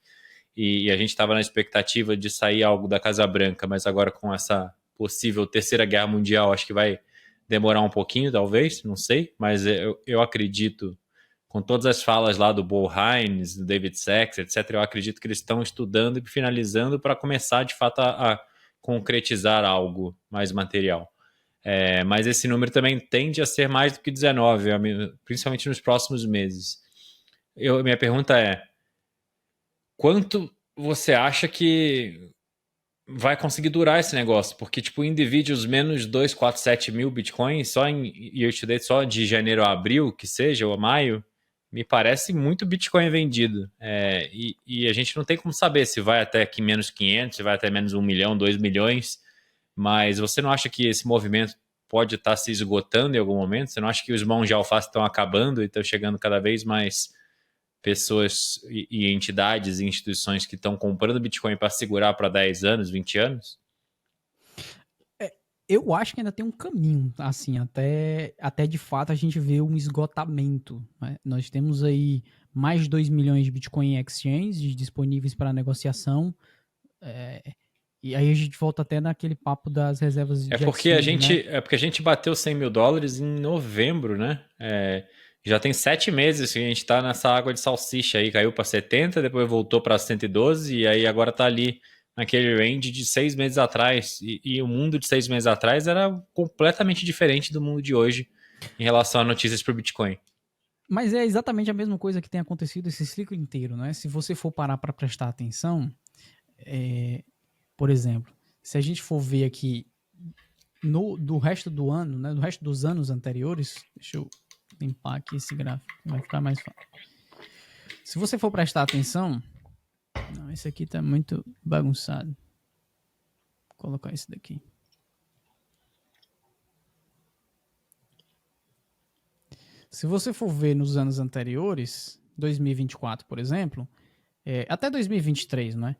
e a gente estava na expectativa de sair algo da Casa Branca, mas agora com essa possível terceira guerra mundial, acho que vai demorar um pouquinho, talvez, não sei, mas eu acredito, com todas as falas lá do Bo Hines, do David Sachs, etc., eu acredito que eles estão estudando e finalizando para começar, de fato, a concretizar algo mais material. Mas esse número também tende a ser mais do que 19, principalmente nos próximos meses. Minha pergunta é, quanto você acha que vai conseguir durar esse negócio? Porque, tipo, indivíduos menos 247 mil bitcoins, só em year to date, só de janeiro a abril, que seja, ou a maio, me parece muito bitcoin vendido. E a gente não tem como saber se vai até aqui menos 500, se vai até menos 1 milhão, 2 milhões, mas você não acha que esse movimento pode estar se esgotando em algum momento? Você não acha que os mãos de alface estão acabando e estão chegando cada vez mais pessoas e entidades e instituições que estão comprando Bitcoin para segurar para 10 anos, 20 anos? Eu acho que ainda tem um caminho, assim, até de fato a gente vê um esgotamento. Né? Nós temos aí mais de 2 milhões de Bitcoin exchanges disponíveis para negociação. E aí a gente volta até naquele papo das reservas de porque exchange, né? É porque a gente bateu 100 mil dólares em novembro, né? Já tem 7 meses que a gente está nessa água de salsicha aí, caiu para 70, depois voltou para 112 e aí agora está ali naquele range de 6 meses atrás. E o mundo de 6 meses atrás era completamente diferente do mundo de hoje em relação a notícias para o Bitcoin. Mas é exatamente a mesma coisa que tem acontecido esse ciclo inteiro, né? Se você for parar para prestar atenção, por exemplo, se a gente for ver aqui do resto do ano, né, do resto dos anos anteriores, deixa eu limpar aqui esse gráfico, vai ficar mais fácil. Se você for prestar atenção, não, esse aqui tá muito bagunçado. Vou colocar esse daqui. Se você for ver nos anos anteriores, 2024, por exemplo, até 2023, né?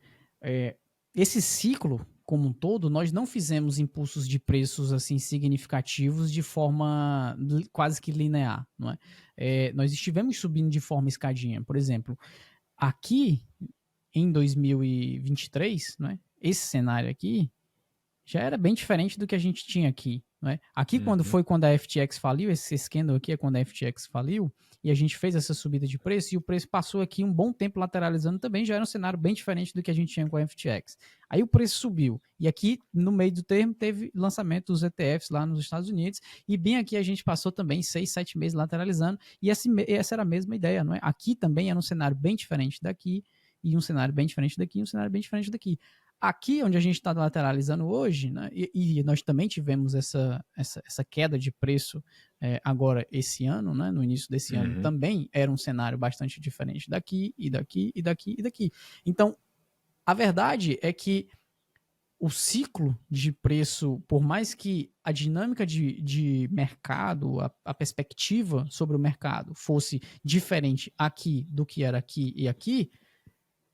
Esse ciclo como um todo, nós não fizemos impulsos de preços assim significativos de forma quase que linear, não é? Nós estivemos subindo de forma escadinha. Por exemplo, aqui em 2023, né? Esse cenário aqui já era bem diferente do que a gente tinha aqui. Né? Aqui, quando a FTX faliu, esse escândalo aqui é quando a FTX faliu, e a gente fez essa subida de preço, e o preço passou aqui um bom tempo lateralizando também, já era um cenário bem diferente do que a gente tinha com a FTX. Aí o preço subiu, e aqui, no meio do termo, teve lançamento dos ETFs lá nos Estados Unidos, e bem aqui a gente passou também 6, 7 meses lateralizando, e essa era a mesma ideia, não é? Aqui também era um cenário bem diferente daqui, e um cenário bem diferente daqui, e um cenário bem diferente daqui. Aqui, onde a gente está lateralizando hoje, né, e nós também tivemos essa queda de preço agora esse ano, né, no início desse ano, também era um cenário bastante diferente daqui, e daqui, e daqui, e daqui. Então, a verdade é que o ciclo de preço, por mais que a dinâmica de mercado, a perspectiva sobre o mercado fosse diferente aqui do que era aqui e aqui,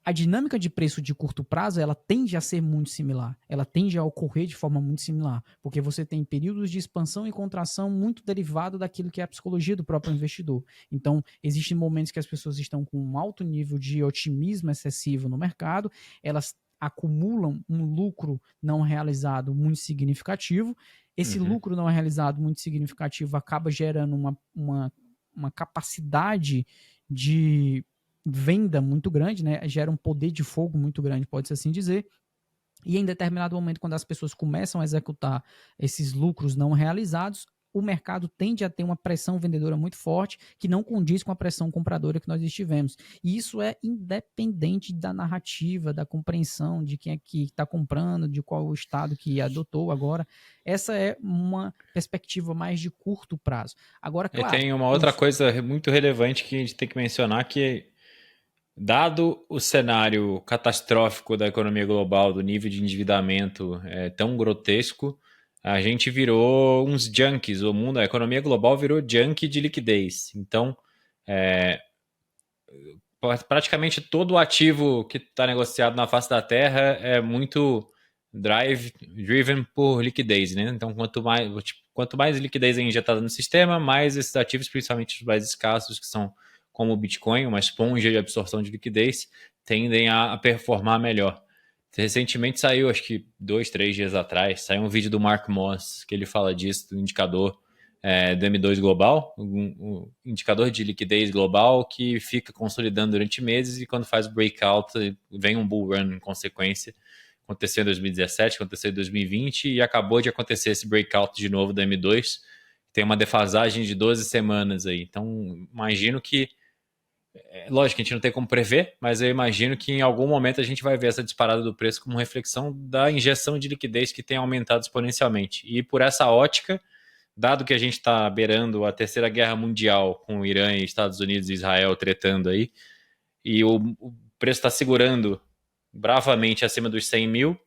a dinâmica de preço de curto prazo, ela tende a ser muito similar. Ela tende a ocorrer de forma muito similar, porque você tem períodos de expansão e contração muito derivado daquilo que é a psicologia do próprio investidor. Então, existem momentos que as pessoas estão com um alto nível de otimismo excessivo no mercado, elas acumulam um lucro não realizado muito significativo. Esse lucro não realizado muito significativo acaba gerando uma capacidade de venda muito grande, né? Gera um poder de fogo muito grande, pode-se assim dizer. E em determinado momento, quando as pessoas começam a executar esses lucros não realizados, o mercado tende a ter uma pressão vendedora muito forte, que não condiz com a pressão compradora que nós estivemos. E isso é independente da narrativa, da compreensão de quem é que está comprando, de qual o estado que adotou agora. Essa é uma perspectiva mais de curto prazo. Agora, claro... E tem uma outra coisa muito relevante que a gente tem que mencionar, que dado o cenário catastrófico da economia global, do nível de endividamento tão grotesco, a gente virou uns junkies. O mundo, a economia global virou junkie de liquidez. Então, praticamente todo o ativo que está negociado na face da Terra é muito driven por liquidez, né? Então, quanto mais liquidez é injetada no sistema, mais esses ativos, principalmente os mais escassos, que são como o Bitcoin, uma esponja de absorção de liquidez, tendem a performar melhor. Recentemente saiu, acho que 2, 3 dias atrás, saiu um vídeo do Mark Moss, que ele fala disso, do indicador do M2 global, um indicador de liquidez global que fica consolidando durante meses, e quando faz o breakout, vem um bull run em consequência. Aconteceu em 2017, aconteceu em 2020 e acabou de acontecer esse breakout de novo do M2. Tem uma defasagem de 12 semanas aí. Então, imagino que lógico que a gente não tem como prever, mas eu imagino que em algum momento a gente vai ver essa disparada do preço como reflexão da injeção de liquidez que tem aumentado exponencialmente. E por essa ótica, dado que a gente está beirando a Terceira Guerra Mundial com o Irã e Estados Unidos e Israel tretando aí, e o preço está segurando bravamente acima dos 100 mil,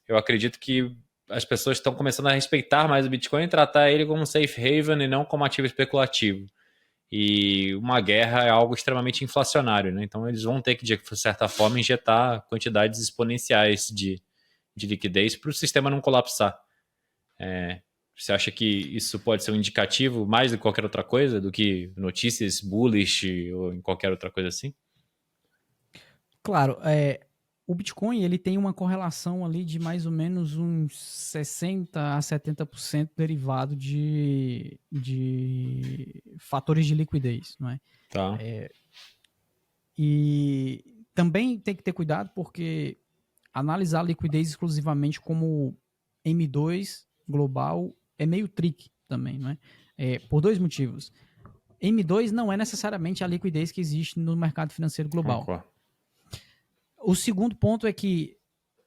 eu acredito que as pessoas estão começando a respeitar mais o Bitcoin e tratar ele como um safe haven e não como ativo especulativo. E uma guerra é algo extremamente inflacionário, né? Então eles vão ter que, de certa forma, injetar quantidades exponenciais de liquidez para o sistema não colapsar. Você acha que isso pode ser um indicativo mais do que qualquer outra coisa, do que notícias bullish ou em qualquer outra coisa assim? Claro, o Bitcoin ele tem uma correlação ali de mais ou menos uns 60 a 70% derivado de fatores de liquidez, não é? Tá. E também tem que ter cuidado porque analisar a liquidez exclusivamente como M2 global é meio tricky também, não é? Por dois motivos. M2 não é necessariamente a liquidez que existe no mercado financeiro global. Concordo. O segundo ponto é que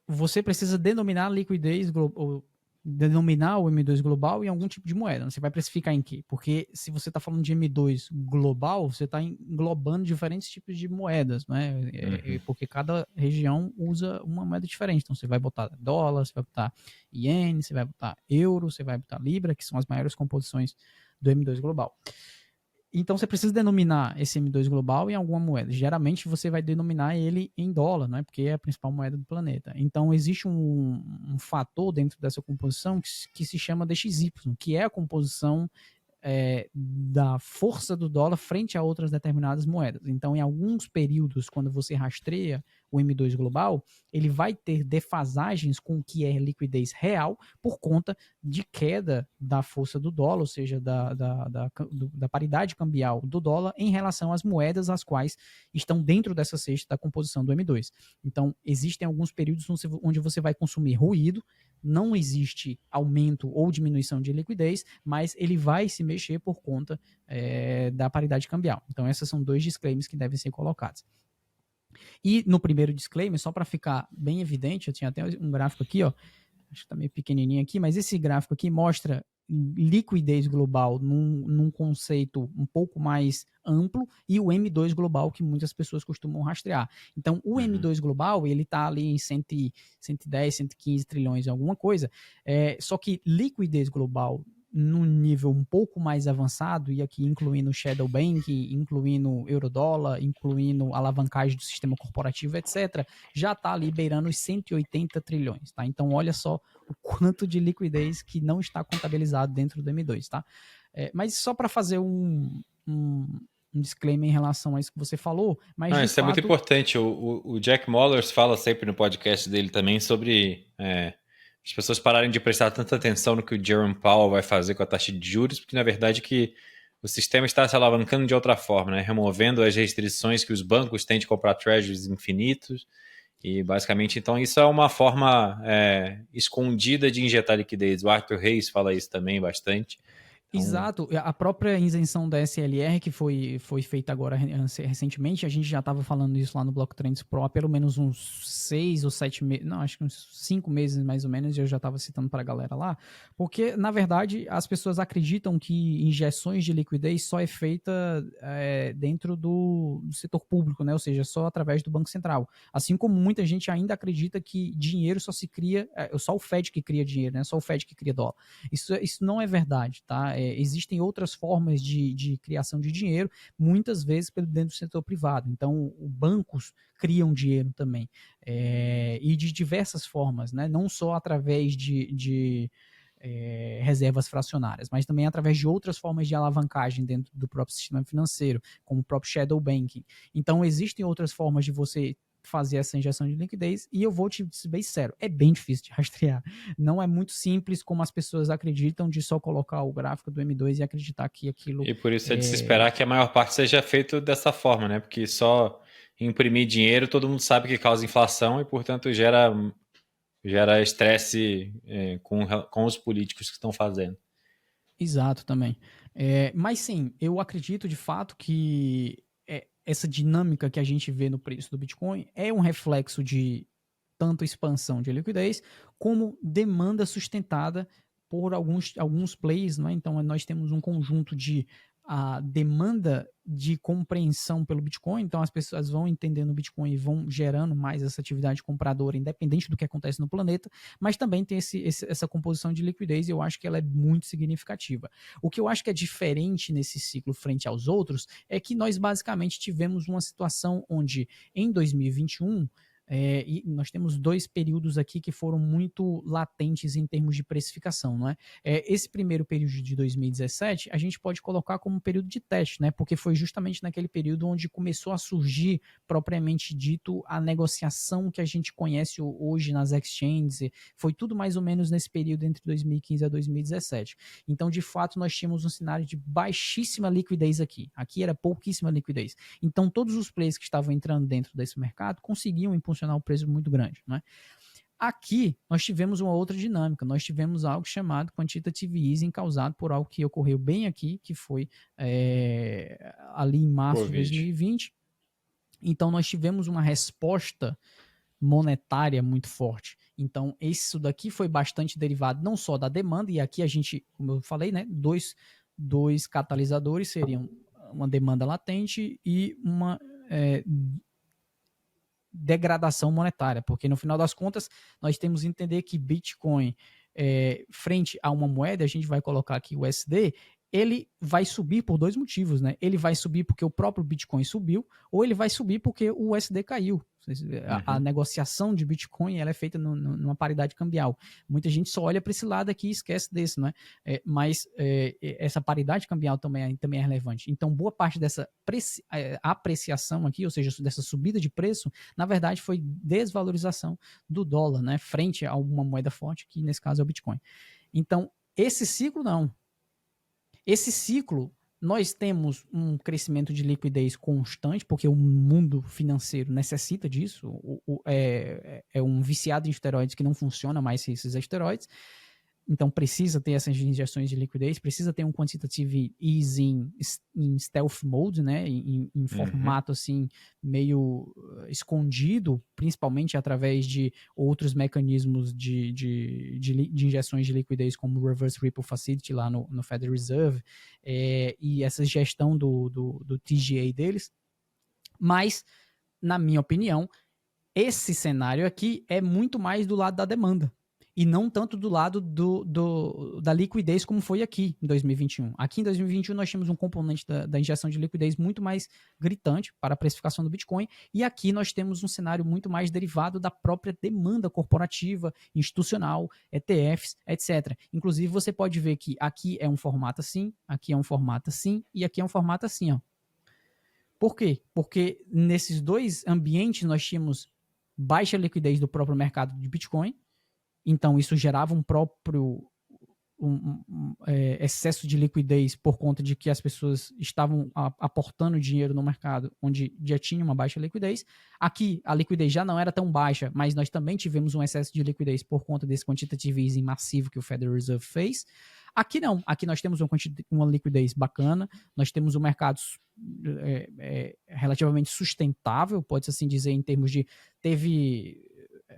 você precisa denominar a liquidez global, denominar o M2 global em algum tipo de moeda. Você vai precificar em quê? Porque se você está falando de M2 global, você está englobando diferentes tipos de moedas, né? Porque cada região usa uma moeda diferente. Então você vai botar dólar, você vai botar iene, você vai botar euro, você vai botar libra, que são as maiores composições do M2 global. Então você precisa denominar esse M2 global em alguma moeda. Geralmente você vai denominar ele em dólar, né? Porque é a principal moeda do planeta. Então existe um fator dentro dessa composição que se chama DXY, que é a composição da força do dólar frente a outras determinadas moedas. Então, em alguns períodos, quando você rastreia o M2 global, ele vai ter defasagens com o que é liquidez real por conta de queda da força do dólar, ou seja, da paridade cambial do dólar em relação às moedas as quais estão dentro dessa cesta da composição do M2. Então, existem alguns períodos onde você vai consumir ruído, não existe aumento ou diminuição de liquidez, mas ele vai se mexer por conta da paridade cambial. Então, esses são 2 disclaimers que devem ser colocados. E no primeiro disclaimer, só para ficar bem evidente, eu tinha até um gráfico aqui, ó, acho que está meio pequenininho aqui, mas esse gráfico aqui mostra liquidez global num conceito um pouco mais amplo e o M2 global que muitas pessoas costumam rastrear. Então, o M2 global, ele está ali em 110, 115 trilhões, alguma coisa, só que liquidez global num nível um pouco mais avançado, e aqui incluindo Shadow Bank, incluindo Eurodólar, incluindo alavancagem do sistema corporativo, etc., já está ali beirando os 180 trilhões, tá? Então, olha só o quanto de liquidez que não está contabilizado dentro do M2, tá? Mas só para fazer um disclaimer em relação a isso que você falou, mas de Isso é muito fato... importante. O Jack Mallers fala sempre no podcast dele também sobre as pessoas pararem de prestar tanta atenção no que o Jerome Powell vai fazer com a taxa de juros, porque na verdade que o sistema está se alavancando de outra forma, né? Removendo as restrições que os bancos têm de comprar treasuries infinitos. E basicamente, então, isso é uma forma escondida de injetar liquidez. O Arthur Hayes fala isso também bastante. Exato, a própria isenção da SLR que foi feita agora recentemente, a gente já estava falando isso lá no Block Trends Pro há pelo menos uns 6 ou 7 meses, não, acho que uns 5 meses mais ou menos, e eu já estava citando para a galera lá, porque na verdade as pessoas acreditam que injeções de liquidez só é feita dentro do setor público, né? Ou seja, só através do Banco Central, assim como muita gente ainda acredita que dinheiro só se cria, só o Fed que cria dinheiro, né? Só o Fed que cria dólar. Isso não é verdade, tá? Existem outras formas de criação de dinheiro, muitas vezes dentro do setor privado. Então, bancos criam dinheiro também, e de diversas formas, né? Não só através de reservas fracionárias, mas também através de outras formas de alavancagem dentro do próprio sistema financeiro, como o próprio shadow banking. Então, existem outras formas de você fazer essa injeção de liquidez, e eu vou te ser bem sincero, é bem difícil de rastrear. Não é muito simples como as pessoas acreditam de só colocar o gráfico do M2 e acreditar que aquilo... E por isso é de se esperar que a maior parte seja feito dessa forma, né? Porque só imprimir dinheiro todo mundo sabe que causa inflação e, portanto, gera estresse com os políticos que estão fazendo. Exato, também. Mas sim, eu acredito de fato que essa dinâmica que a gente vê no preço do Bitcoin é um reflexo de tanto expansão de liquidez como demanda sustentada por alguns players, né? Então nós temos um conjunto de a demanda de compreensão pelo Bitcoin, então as pessoas vão entendendo o Bitcoin e vão gerando mais essa atividade compradora, independente do que acontece no planeta, mas também tem essa composição de liquidez, e eu acho que ela é muito significativa. O que eu acho que é diferente nesse ciclo frente aos outros é que nós basicamente tivemos uma situação onde em 2021 e nós temos 2 períodos aqui que foram muito latentes em termos de precificação, não é? Esse primeiro período de 2017 a gente pode colocar como um período de teste, né? Porque foi justamente naquele período onde começou a surgir, propriamente dito, a negociação que a gente conhece hoje nas exchanges. Foi tudo mais ou menos nesse período entre 2015 a 2017. Então, de fato, nós tínhamos um cenário de baixíssima liquidez aqui. Aqui era pouquíssima liquidez. Então, todos os players que estavam entrando dentro desse mercado conseguiam impulsionar um preço muito grande, né? Aqui, nós tivemos uma outra dinâmica. Nós tivemos algo chamado quantitative easing, causado por algo que ocorreu bem aqui, que foi ali em março de 2020. Então, nós tivemos uma resposta monetária muito forte. Então, isso daqui foi bastante derivado não só da demanda, e aqui a gente, como eu falei, né, dois catalisadores seriam uma demanda latente e uma degradação monetária, porque no final das contas nós temos que entender que Bitcoin, frente a uma moeda, a gente vai colocar aqui o USD, ele vai subir por dois motivos, né? Ele vai subir porque o próprio Bitcoin subiu, ou ele vai subir porque o USD caiu. A negociação de Bitcoin ela é feita numa paridade cambial. Muita gente só olha para esse lado aqui e esquece desse, não é? Mas essa paridade cambial também é relevante. Então, boa parte dessa apreciação aqui, ou seja, dessa subida de preço, na verdade foi desvalorização do dólar, né? Frente a uma moeda forte, que nesse caso é o Bitcoin. Então, esse ciclo não. Esse ciclo, nós temos um crescimento de liquidez constante, porque o mundo financeiro necessita disso. É um viciado em esteroides que não funciona mais sem esses esteroides. Então, precisa ter essas injeções de liquidez, precisa ter um quantitative easing em stealth mode, né? Em formato assim, meio escondido, principalmente através de outros mecanismos de injeções de liquidez, como o Reverse Repo Facility lá no Federal Reserve, e essa gestão do TGA deles. Mas, na minha opinião, esse cenário aqui é muito mais do lado da demanda e não tanto do lado da liquidez como foi aqui em 2021. Aqui em 2021 nós tínhamos um componente da injeção de liquidez muito mais gritante para a precificação do Bitcoin, e aqui nós temos um cenário muito mais derivado da própria demanda corporativa, institucional, ETFs, etc. Inclusive você pode ver que aqui é um formato assim, aqui é um formato assim e aqui é um formato assim, ó. Por quê? Porque nesses dois ambientes nós tínhamos baixa liquidez do próprio mercado de Bitcoin. Então, isso gerava um próprio excesso de liquidez por conta de que as pessoas estavam aportando dinheiro no mercado onde já tinha uma baixa liquidez. Aqui, a liquidez já não era tão baixa, mas nós também tivemos um excesso de liquidez por conta desse quantitative easing massivo que o Federal Reserve fez. Aqui não. Aqui nós temos uma liquidez bacana, nós temos um mercado relativamente sustentável, pode-se assim dizer, em termos de... Teve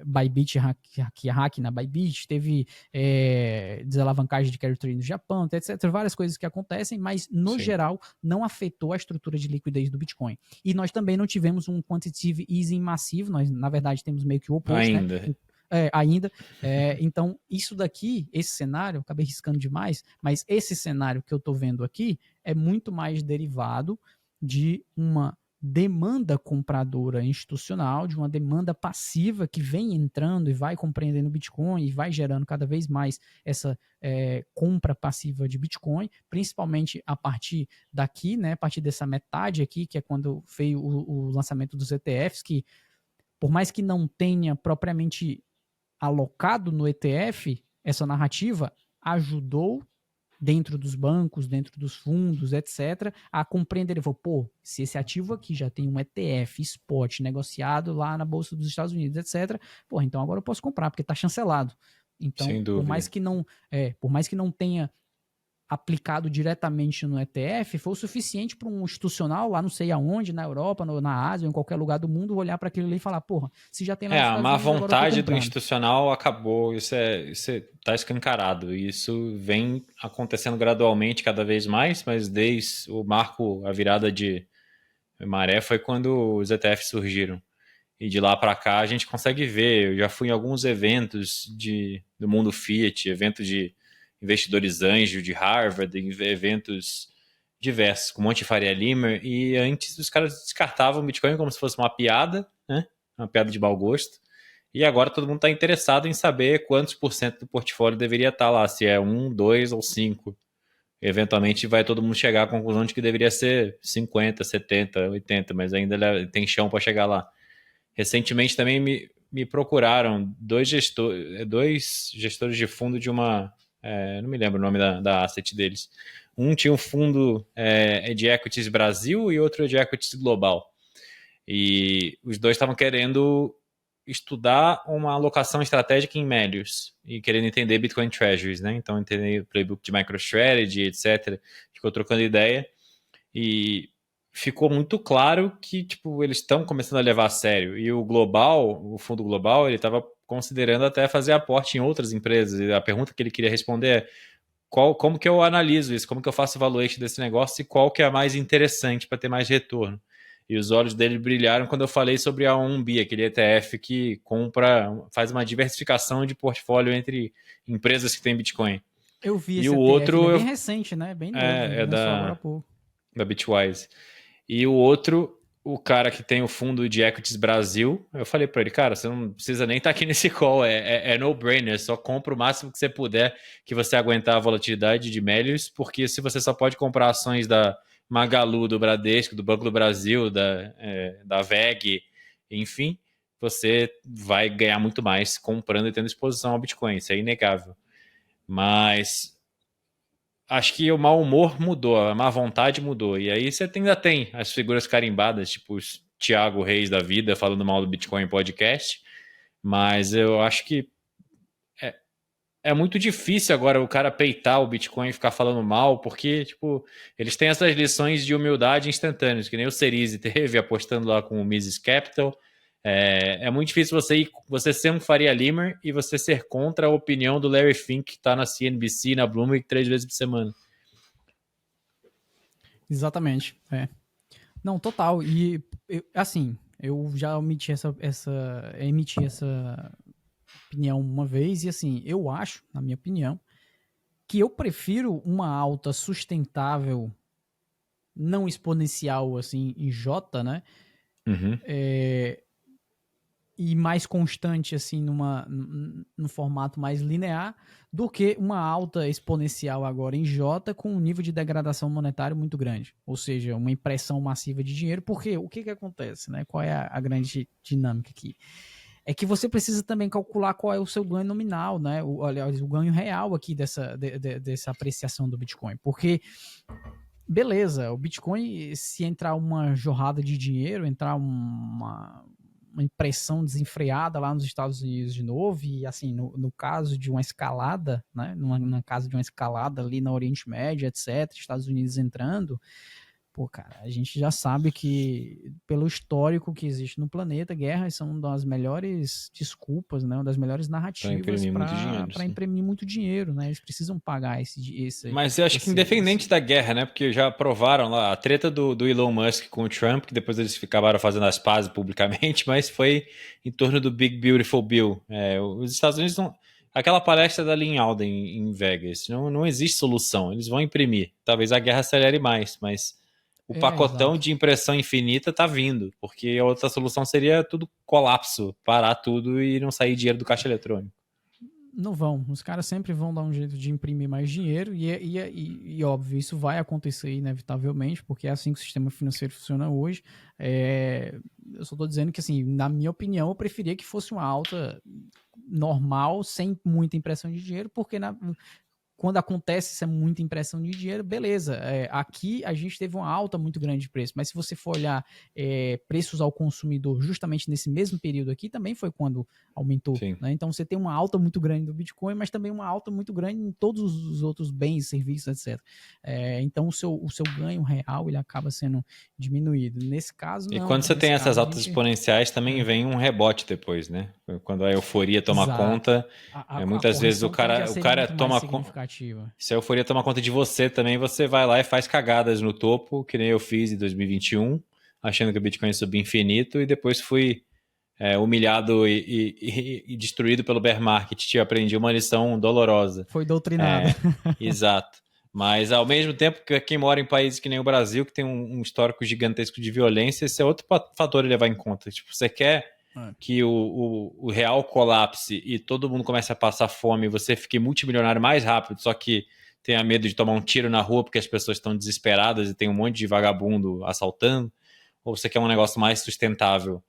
Bybit, hack na Bybit, teve desalavancagem de carry trade no Japão, etc. Várias coisas que acontecem, mas no geral não afetou a estrutura de liquidez do Bitcoin. E nós também não tivemos um quantitative easing massivo, nós na verdade temos meio que o oposto, ainda. Né? Ainda. Então, isso daqui, esse cenário, acabei riscando demais, mas esse cenário que eu estou vendo aqui é muito mais derivado de uma demanda compradora institucional, de uma demanda passiva que vem entrando e vai compreendendo Bitcoin e vai gerando cada vez mais essa compra passiva de Bitcoin, principalmente a partir daqui, né, a partir dessa metade aqui, que é quando veio o lançamento dos ETFs, que por mais que não tenha propriamente alocado no ETF, essa narrativa ajudou dentro dos bancos, dentro dos fundos, etc., a compreender, ele falou, pô, se esse ativo aqui já tem um ETF spot negociado lá na Bolsa dos Estados Unidos, etc., pô, então agora eu posso comprar, porque está chancelado. Então, por mais que não tenha aplicado diretamente no ETF, foi o suficiente para um institucional lá não sei aonde, na Europa, na Ásia, ou em qualquer lugar do mundo, olhar para aquilo ali e falar, porra, se já tem lá nos a Estados má Unidos, vontade do institucional acabou, isso tá escancarado, e isso vem acontecendo gradualmente cada vez mais, mas desde o marco, a virada de maré foi quando os ETFs surgiram. E de lá para cá a gente consegue ver, eu já fui em alguns eventos do mundo Fiat, eventos de investidores anjo de Harvard, eventos diversos, com um monte de Faria Limer, e antes os caras descartavam o Bitcoin como se fosse uma piada, né? Uma piada de mau gosto, e agora todo mundo está interessado em saber quantos por cento do portfólio deveria estar lá, se é 1, 2 ou 5. Eventualmente vai todo mundo chegar à conclusão de que deveria ser 50, 70, 80, mas ainda tem chão para chegar lá. Recentemente também me procuraram dois gestores de fundo de uma... não me lembro o nome da asset deles. Um tinha um fundo de equities Brasil e outro de equities global. E os dois estavam querendo estudar uma alocação estratégica em médios e querendo entender Bitcoin Treasuries, né? Então, entender o playbook de MicroStrategy, etc. Ficou trocando ideia e ficou muito claro que, tipo, eles estão começando a levar a sério. E o Global, o fundo Global, ele estava considerando até fazer aporte em outras empresas. E a pergunta que ele queria responder é como que eu analiso isso, como que eu faço valuation desse negócio e qual que é a mais interessante para ter mais retorno. E os olhos dele brilharam quando eu falei sobre a 1B, aquele ETF que faz uma diversificação de portfólio entre empresas que têm Bitcoin. Eu vi E esse o ETF, ele outro é bem recente, né? Bem novo, ele é lançou agora há pouco. da Bitwise. E o outro, o cara que tem o fundo de Equities Brasil, eu falei para ele, cara, você não precisa nem estar aqui nesse call, é no-brainer, só compra o máximo que você puder, que você aguentar a volatilidade de Melius, porque se você só pode comprar ações da Magalu, do Bradesco, do Banco do Brasil, da VEG, enfim, você vai ganhar muito mais comprando e tendo exposição ao Bitcoin, isso é inegável. Mas acho que o mau humor mudou, a má vontade mudou. E aí você ainda tem as figuras carimbadas, tipo os Thiago Reis da vida, falando mal do Bitcoin em podcast. Mas eu acho que é muito difícil agora o cara peitar o Bitcoin e ficar falando mal, porque, tipo, eles têm essas lições de humildade instantâneas, que nem o Cerise teve apostando lá com o Mises Capital. É muito difícil você ser um Faria Limer e você ser contra a opinião do Larry Fink, que está na CNBC, na Bloomberg, 3 vezes por semana. Exatamente, é. Não, total. E, assim, eu já emiti essa opinião uma vez, e assim, eu acho, na minha opinião, que eu prefiro uma alta sustentável, não exponencial, assim, em J, né? Uhum. E mais constante, assim, num formato mais linear, do que uma alta exponencial agora em J com um nível de degradação monetário muito grande. Ou seja, uma impressão massiva de dinheiro. Porque o que acontece, né? Qual é a grande dinâmica aqui? É que você precisa também calcular qual é o seu ganho nominal, né? Aliás, o ganho real aqui dessa apreciação do Bitcoin. Porque beleza, o Bitcoin, se entrar uma jorrada de dinheiro, entrar uma impressão desenfreada lá nos Estados Unidos de novo, e assim, no caso de uma escalada, né, no caso de uma escalada ali no Oriente Médio, etc., Estados Unidos entrando, pô, cara, a gente já sabe que, pelo histórico que existe no planeta, guerras são uma das melhores desculpas, né, uma das melhores Para narrativas imprimir muito dinheiro, para sim. imprimir muito dinheiro, né, eles precisam pagar Mas eu acho que independente da guerra, né? Porque já aprovaram lá a treta do Elon Musk com o Trump, que depois eles acabaram fazendo as pazes publicamente, mas foi em torno do Big Beautiful Bill. Os Estados Unidos não. Aquela palestra da Lynn Alden em Vegas, não existe solução. Eles vão imprimir. Talvez a guerra acelere mais, mas o pacotão exato. de impressão infinita tá vindo, porque a outra solução seria tudo colapso, parar tudo e não sair dinheiro do caixa eletrônico. Não vão. Os caras sempre vão dar um jeito de imprimir mais dinheiro e óbvio, isso vai acontecer inevitavelmente, porque é assim que o sistema financeiro funciona hoje. Eu só estou dizendo que, assim, na minha opinião, eu preferia que fosse uma alta normal, sem muita impressão de dinheiro, porque quando acontece essa muita impressão de dinheiro, beleza. Aqui a gente teve uma alta muito grande de preço, mas se você for olhar preços ao consumidor justamente nesse mesmo período aqui, também foi quando aumentou. Né? Então você tem uma alta muito grande do Bitcoin, mas também uma alta muito grande em todos os outros bens, serviços, etc. Então o seu ganho real ele acaba sendo diminuído. Nesse caso, E não. quando você tem Nesse essas caso, a altas gente. exponenciais, também vem um rebote depois, né? Quando a euforia toma Exato. conta, A muitas vezes o correção tende a cara, o ser cara muito mais toma. significativa. Se a euforia toma conta de você também, você vai lá e faz cagadas no topo, que nem eu fiz em 2021, achando que o Bitcoin ia subir infinito, e depois fui humilhado e destruído pelo bear market. Eu aprendi uma lição dolorosa. Foi doutrinado. Exato. Mas, ao mesmo tempo, que quem mora em países que nem o Brasil, que tem um histórico gigantesco de violência, esse é outro fator a levar em conta. Tipo, você quer que o real colapse e todo mundo comece a passar fome e você fique multimilionário mais rápido, só que tenha medo de tomar um tiro na rua porque as pessoas estão desesperadas e tem um monte de vagabundo assaltando, ou você quer um negócio mais sustentável?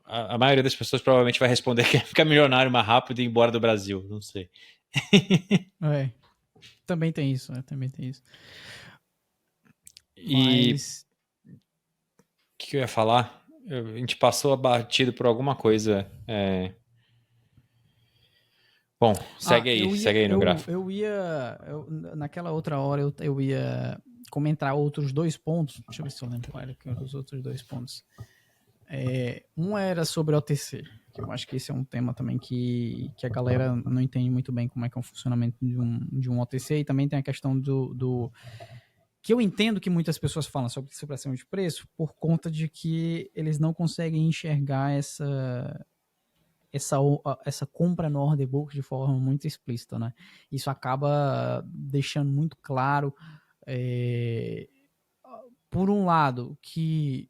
A maioria das pessoas provavelmente vai responder que quer ficar milionário mais rápido e ir embora do Brasil, não sei. Também tem isso, né? Também tem isso. E Mas. o que eu ia falar? a gente passou abatido por alguma coisa. Bom, segue aí no gráfico. Naquela outra hora eu ia comentar outros 2 pontos. Deixa eu ver se eu lembro qual era os outros 2 pontos. Um era sobre OTC, que eu acho que esse é um tema também que a galera não entende muito bem como é que é o funcionamento de um OTC, e também tem a questão do que eu entendo que muitas pessoas falam sobre supressão de preço por conta de que eles não conseguem enxergar essa compra no order book de forma muito explícita, né? Isso acaba deixando muito claro, por um lado, que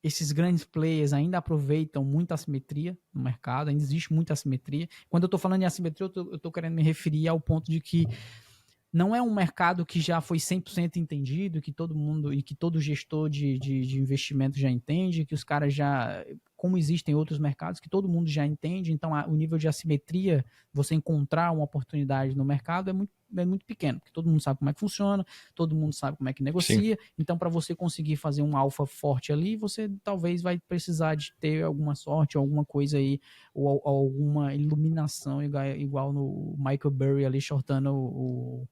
esses grandes players ainda aproveitam muita assimetria no mercado, ainda existe muita assimetria. Quando eu estou falando em assimetria, eu estou querendo me referir ao ponto de que não é um mercado que já foi 100% entendido, que todo mundo e que todo gestor de investimento já entende, que os caras já, como existem outros mercados, que todo mundo já entende, então o nível de assimetria, você encontrar uma oportunidade no mercado é muito pequeno, porque todo mundo sabe como é que funciona, todo mundo sabe como é que negocia, Sim. então para você conseguir fazer um alfa forte ali, você talvez vai precisar de ter alguma sorte, alguma coisa aí, ou alguma iluminação igual no Michael Burry ali shortando o,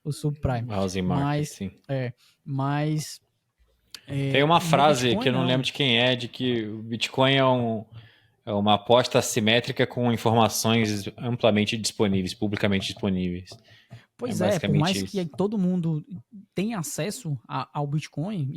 o subprime. Housing market, Mas, sim. mas Tem uma no frase Bitcoin que eu não lembro não. de quem é, de que o Bitcoin é uma aposta assimétrica com informações amplamente disponíveis, publicamente disponíveis. É Pois é, por mais basicamente que isso. todo mundo tenha acesso ao Bitcoin,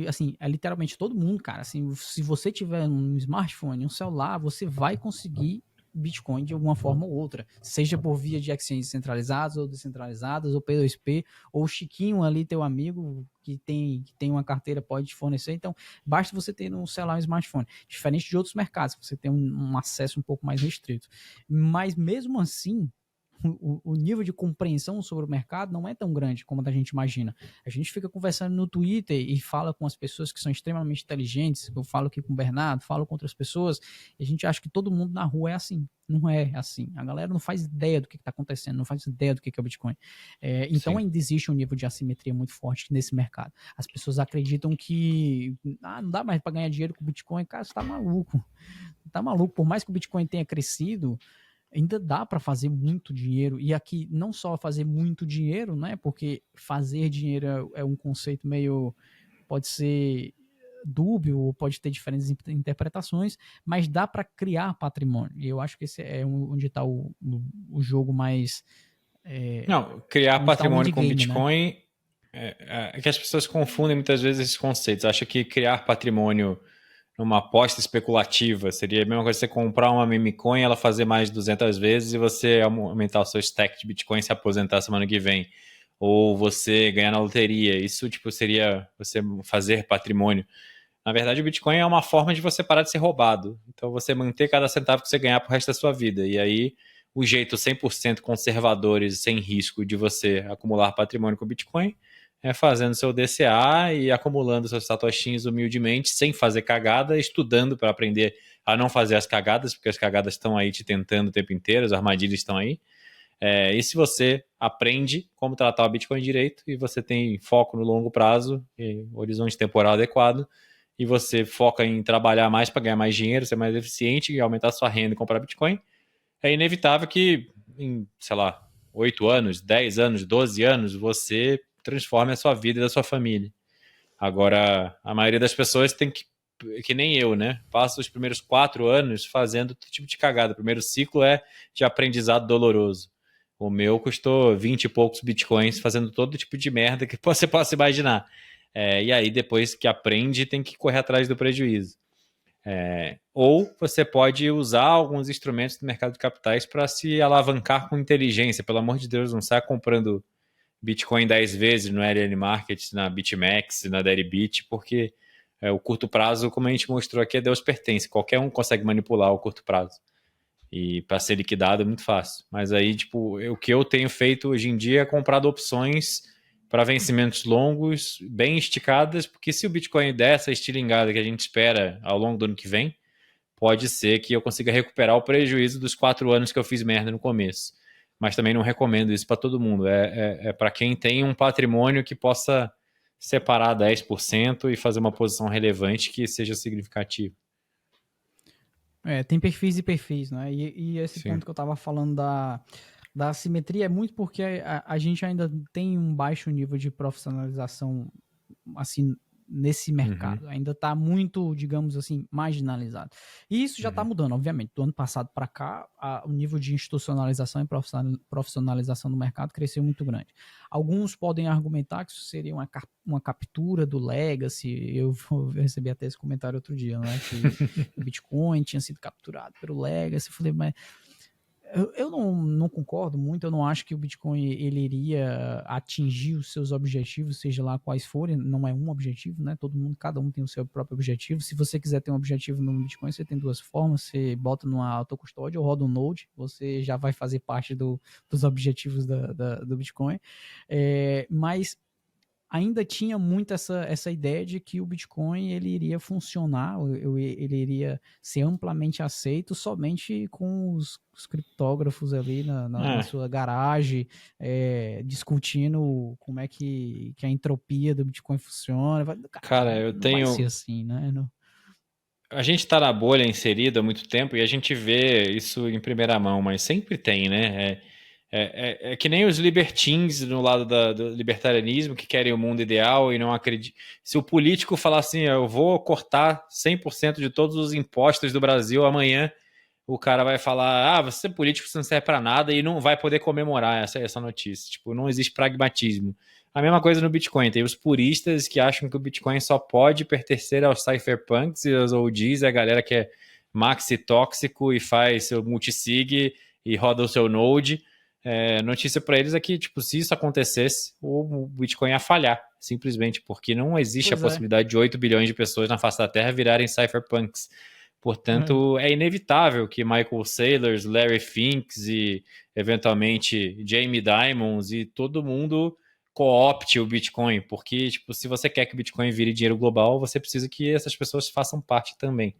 assim, é literalmente todo mundo, cara. Assim, se você tiver um smartphone, um celular, você vai conseguir Bitcoin de alguma forma ou outra, seja por via de exchanges centralizadas ou descentralizadas, ou P2P, ou o Chiquinho ali, teu amigo, que tem uma carteira, pode te fornecer. Então, basta você ter um celular, um smartphone. Diferente de outros mercados, que você tem um acesso um pouco mais restrito. Mas mesmo assim, o nível de compreensão sobre o mercado não é tão grande como a gente imagina. A gente fica conversando no Twitter e fala com as pessoas que são extremamente inteligentes. Eu falo aqui com o Bernardo, falo com outras pessoas, e a gente acha que todo mundo na rua é assim. Não é assim. A galera não faz ideia do que está acontecendo, não faz ideia do que é o Bitcoin. Então Sim. ainda existe um nível de assimetria muito forte nesse mercado. As pessoas acreditam que não dá mais para ganhar dinheiro com o Bitcoin. Cara, você está maluco. Tá maluco. Por mais que o Bitcoin tenha crescido, ainda dá para fazer muito dinheiro. E aqui, não só fazer muito dinheiro, né? Porque fazer dinheiro é um conceito meio. Pode ser dúbio, ou pode ter diferentes interpretações, mas dá para criar patrimônio. E eu acho que esse é onde está o jogo mais. Não, criar Onde está o patrimônio com endgame, né? Bitcoin é que as pessoas confundem muitas vezes esses conceitos. Acham que criar patrimônio numa aposta especulativa seria a mesma coisa que você comprar uma meme coin, ela fazer mais de 200 vezes e você aumentar o seu stack de Bitcoin e se aposentar semana que vem. Ou você ganhar na loteria. Isso tipo seria você fazer patrimônio. Na verdade, o Bitcoin é uma forma de você parar de ser roubado. Então, você manter cada centavo que você ganhar pro resto da sua vida. E aí, o jeito 100% conservador e sem risco de você acumular patrimônio com o Bitcoin é fazendo seu DCA e acumulando seus satoshinhos humildemente, sem fazer cagada, estudando para aprender a não fazer as cagadas, porque as cagadas estão aí te tentando o tempo inteiro, as armadilhas estão aí. E se você aprende como tratar o Bitcoin direito e você tem foco no longo prazo, e horizonte temporal adequado, e você foca em trabalhar mais para ganhar mais dinheiro, ser mais eficiente e aumentar sua renda e comprar Bitcoin, é inevitável que em, sei lá, 8 anos, 10 anos, 12 anos, você transforme a sua vida e da sua família. Agora, a maioria das pessoas tem que nem eu, né? Passa os primeiros 4 anos fazendo todo tipo de cagada. O primeiro ciclo é de aprendizado doloroso. O meu custou 20 e poucos bitcoins fazendo todo tipo de merda que você possa imaginar. E aí, depois que aprende, tem que correr atrás do prejuízo. Ou você pode usar alguns instrumentos do mercado de capitais para se alavancar com inteligência. Pelo amor de Deus, não sai comprando Bitcoin 10 vezes no LN Market, na BitMEX, na Deribit, porque o curto prazo, como a gente mostrou aqui, é Deus pertence. Qualquer um consegue manipular o curto prazo. E para ser liquidado é muito fácil. Mas aí, tipo, o que eu tenho feito hoje em dia é comprado opções para vencimentos longos, bem esticadas, porque se o Bitcoin der essa estilingada que a gente espera ao longo do ano que vem, pode ser que eu consiga recuperar o prejuízo dos 4 anos que eu fiz merda no começo. Mas também não recomendo isso para todo mundo. É para quem tem um patrimônio que possa separar 10% e fazer uma posição relevante que seja significativa. Tem perfis e perfis, né? E esse Sim. ponto que eu estava falando da assimetria é muito porque a gente ainda tem um baixo nível de profissionalização, assim, nesse mercado. Ainda está muito, digamos assim, marginalizado. E isso já está mudando, obviamente. Do ano passado para cá, o nível de institucionalização e profissionalização do mercado cresceu muito grande. Alguns podem argumentar que isso seria uma captura do legacy. Eu recebi até esse comentário outro dia, né? Que o Bitcoin tinha sido capturado pelo legacy. Eu falei, mas eu não concordo muito, eu não acho que o Bitcoin ele iria atingir os seus objetivos, seja lá quais forem, não é um objetivo, né? Cada um tem o seu próprio objetivo. Se você quiser ter um objetivo no Bitcoin, você tem duas formas, você bota numa autocustódia ou roda um node, você já vai fazer parte dos objetivos do Bitcoin. Mas ainda tinha muito essa ideia de que o Bitcoin ele iria funcionar, ele iria ser amplamente aceito somente com os criptógrafos ali na sua garagem, discutindo como é que a entropia do Bitcoin funciona. Cara, eu não vai ser tenho. assim, né? Não. A gente está na bolha inserido há muito tempo e a gente vê isso em primeira mão, mas sempre tem, né? É que nem os libertins no lado do libertarianismo que querem o mundo ideal e não acreditam. Se o político falar assim, eu vou cortar 100% de todos os impostos do Brasil amanhã, o cara vai falar, você é político, você não serve para nada e não vai poder comemorar essa notícia. Tipo, não existe pragmatismo. A mesma coisa no Bitcoin. Tem os puristas que acham que o Bitcoin só pode pertencer aos cypherpunks e aos OGs, a galera que é maxi tóxico e faz seu multisig e roda o seu node. Notícia para eles é que, tipo, se isso acontecesse, o Bitcoin ia falhar, simplesmente, porque não existe a Pois é. possibilidade de 8 bilhões de pessoas na face da Terra virarem cypherpunks. Portanto, é inevitável que Michael Saylors, Larry Finks e, eventualmente, Jamie Dimons e todo mundo coopte o Bitcoin, porque, tipo, se você quer que o Bitcoin vire dinheiro global, você precisa que essas pessoas façam parte também.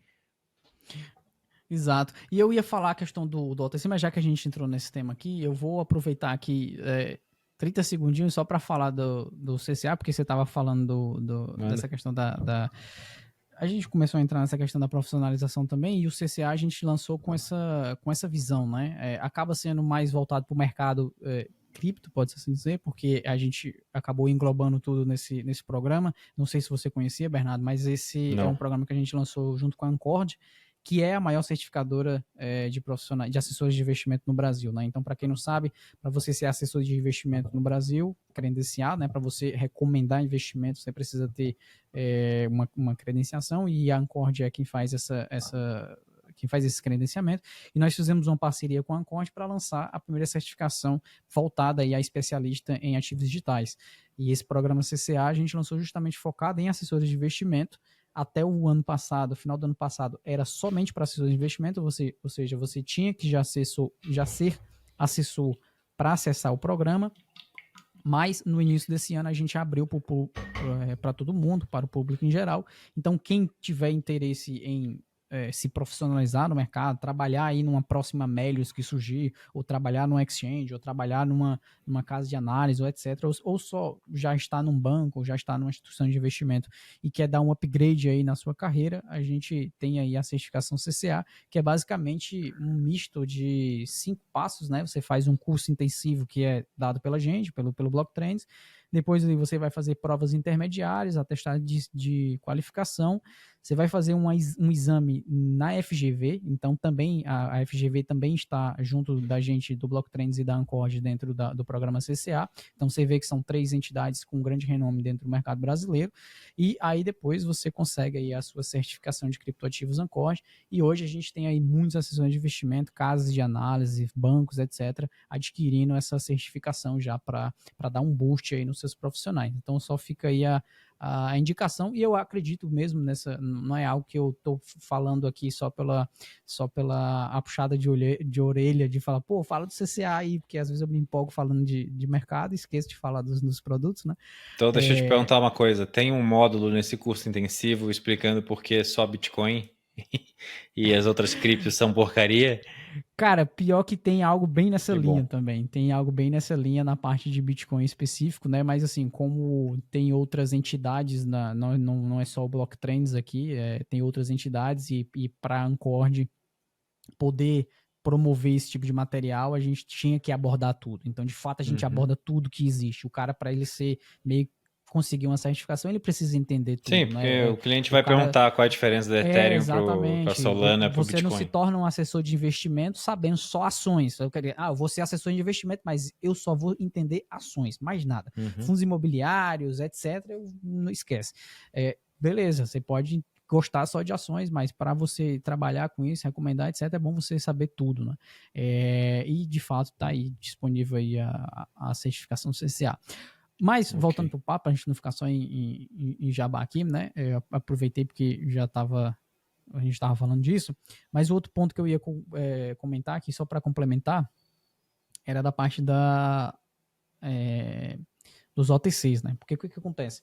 Exato. E eu ia falar a questão do OTC, mas já que a gente entrou nesse tema aqui, eu vou aproveitar aqui 30 segundinhos só para falar do CCA, porque você estava falando dessa questão A gente começou a entrar nessa questão da profissionalização também, e o CCA a gente lançou com essa visão, né? Acaba sendo mais voltado para o mercado cripto, pode-se assim dizer, porque a gente acabou englobando tudo nesse programa. Não sei se você conhecia, Bernardo, mas esse é um programa que a gente lançou junto com a Ancord, que é a maior certificadora de assessores de investimento no Brasil, né? Então, para quem não sabe, para você ser assessor de investimento no Brasil, credenciado, né? Para você recomendar investimento, você precisa ter uma credenciação, e a Ancord é quem faz quem faz esse credenciamento, e nós fizemos uma parceria com a Ancord para lançar a primeira certificação voltada aí a especialista em ativos digitais. E esse programa CCA a gente lançou justamente focado em assessores de investimento. Até o ano passado, final do ano passado, era somente para assessores de investimento, ou seja, você tinha que já ser assessor para acessar o programa, mas no início desse ano a gente abriu para todo mundo, para o público em geral. Então, quem tiver interesse em se profissionalizar no mercado, trabalhar aí numa próxima Melius que surgir, ou trabalhar num exchange, ou trabalhar numa casa de análise, ou etc., ou só já está num banco, ou já está numa instituição de investimento e quer dar um upgrade aí na sua carreira, a gente tem aí a certificação CCA, que é basicamente um misto de 5 passos, né? Você faz um curso intensivo que é dado pela gente, pelo Blocktrends. Depois você vai fazer provas intermediárias, atestado de qualificação. Você vai fazer um exame na FGV, então também a FGV também está junto da gente do Blocktrends e da Ancord dentro do programa CCA. Então você vê que são 3 entidades com grande renome dentro do mercado brasileiro. E aí depois você consegue aí a sua certificação de criptoativos Ancord. E hoje a gente tem aí muitos assessores de investimento, casas de análise, bancos, etc., adquirindo essa certificação já para dar um boost aí nos seus profissionais. Então só fica aí a indicação, e eu acredito mesmo não é algo que eu estou falando aqui só pela a puxada de orelha de falar, fala do CCA aí, porque às vezes eu me empolgo falando de mercado e esqueço de falar dos produtos, né? Então deixa eu te perguntar uma coisa, tem um módulo nesse curso intensivo explicando por que só Bitcoin e as outras criptos são porcaria? Cara, pior que tem algo bem nessa Que linha bom. também. Tem algo bem nessa linha na parte de Bitcoin específico, né? Mas assim, como tem outras entidades, não é só o Blocktrends aqui, tem outras entidades e para a Ancord poder promover esse tipo de material, a gente tinha que abordar tudo. Então, de fato, a gente Uhum. aborda tudo que existe. O cara, para ele ser meio conseguir uma certificação, ele precisa entender Sim, tudo, porque né? o cliente O vai cara perguntar qual é a diferença do Ethereum para exatamente. Solana para o Você não se Bitcoin. torna um assessor de investimento sabendo só ações. Eu vou ser assessor de investimento, mas eu só vou entender ações, mais nada. Uhum. Fundos imobiliários, etc., não esquece. Beleza, você pode gostar só de ações, mas para você trabalhar com isso, recomendar, etc., é bom você saber tudo, né? E de fato está aí disponível aí a certificação CCA. Mas, voltando Ok. para o papo, a gente não ficar só em jabá aqui, né? Eu aproveitei porque a gente estava falando disso. Mas o outro ponto que eu ia comentar aqui, só para complementar, era da parte dos OTCs, né? Porque o que acontece?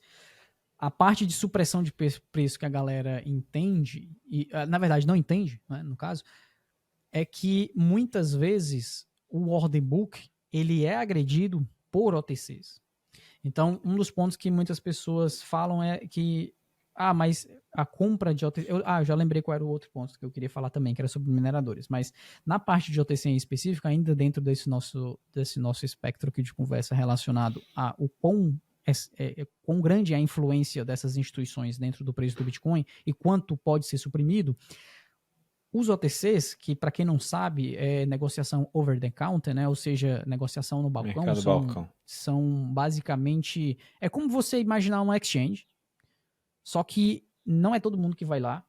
A parte de supressão de preço que a galera entende, e na verdade não entende, né, no caso, é que muitas vezes o order book ele é agredido por OTCs. Então, um dos pontos que muitas pessoas falam é que, mas a compra de OTC. Eu já lembrei qual era o outro ponto que eu queria falar também, que era sobre mineradores. Mas na parte de OTC em específico, ainda dentro desse nosso espectro aqui de conversa relacionado a o quão grande é a influência dessas instituições dentro do preço do Bitcoin e quanto pode ser suprimido, os OTCs, que para quem não sabe é negociação over the counter, né? Ou seja, negociação no balcão, Mercado são, balcão. são basicamente. É como você imaginar uma exchange, só que não é todo mundo que vai lá.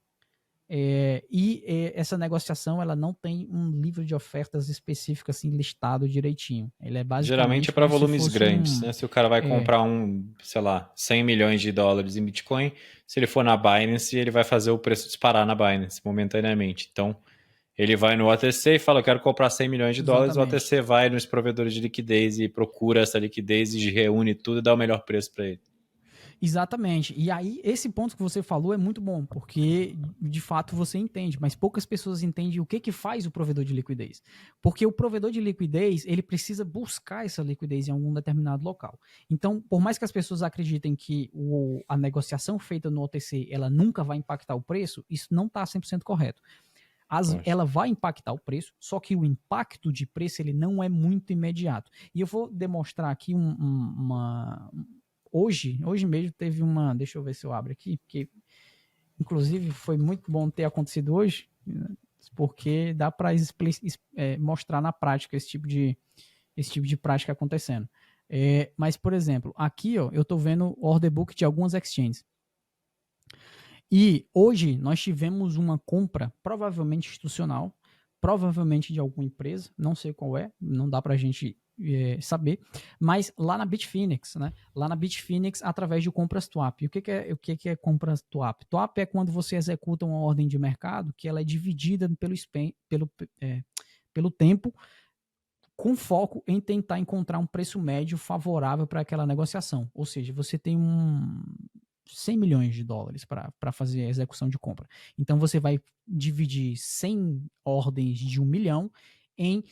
Essa negociação ela não tem um livro de ofertas específico assim listado direitinho. Ele é Geralmente basicamente é para como se volumes fosse grandes, né? Se o cara vai comprar sei lá, 100 milhões de dólares em Bitcoin, se ele for na Binance, ele vai fazer o preço disparar na Binance momentaneamente. Então, ele vai no OTC e fala, eu quero comprar 100 milhões de dólares, o exatamente. OTC vai nos provedores de liquidez e procura essa liquidez e reúne tudo e dá o melhor preço para ele. Exatamente. E aí, esse ponto que você falou é muito bom, porque de fato você entende, mas poucas pessoas entendem o que faz o provedor de liquidez. Porque o provedor de liquidez, ele precisa buscar essa liquidez em algum determinado local. Então, por mais que as pessoas acreditem que a negociação feita no OTC, ela nunca vai impactar o preço, isso não está 100% correto. Ela vai impactar o preço, só que o impacto de preço ele não é muito imediato. E eu vou demonstrar aqui hoje mesmo teve uma. Deixa eu ver se eu abro aqui, porque inclusive foi muito bom ter acontecido hoje, porque dá para mostrar na prática esse tipo de prática acontecendo. Mas, por exemplo, aqui ó, eu estou vendo o order book de algumas exchanges. E hoje nós tivemos uma compra, provavelmente institucional, provavelmente de alguma empresa, não sei qual é, não dá para a gente saber, mas lá na Bitfinex, né? Lá na Bitfinex, através de compras TWAP. E o que é compras TWAP? TWAP é quando você executa uma ordem de mercado que ela é dividida pelo tempo, com foco em tentar encontrar um preço médio favorável para aquela negociação. Ou seja, você tem 100 milhões de dólares para fazer a execução de compra. Então você vai dividir 100 ordens de 1 milhão em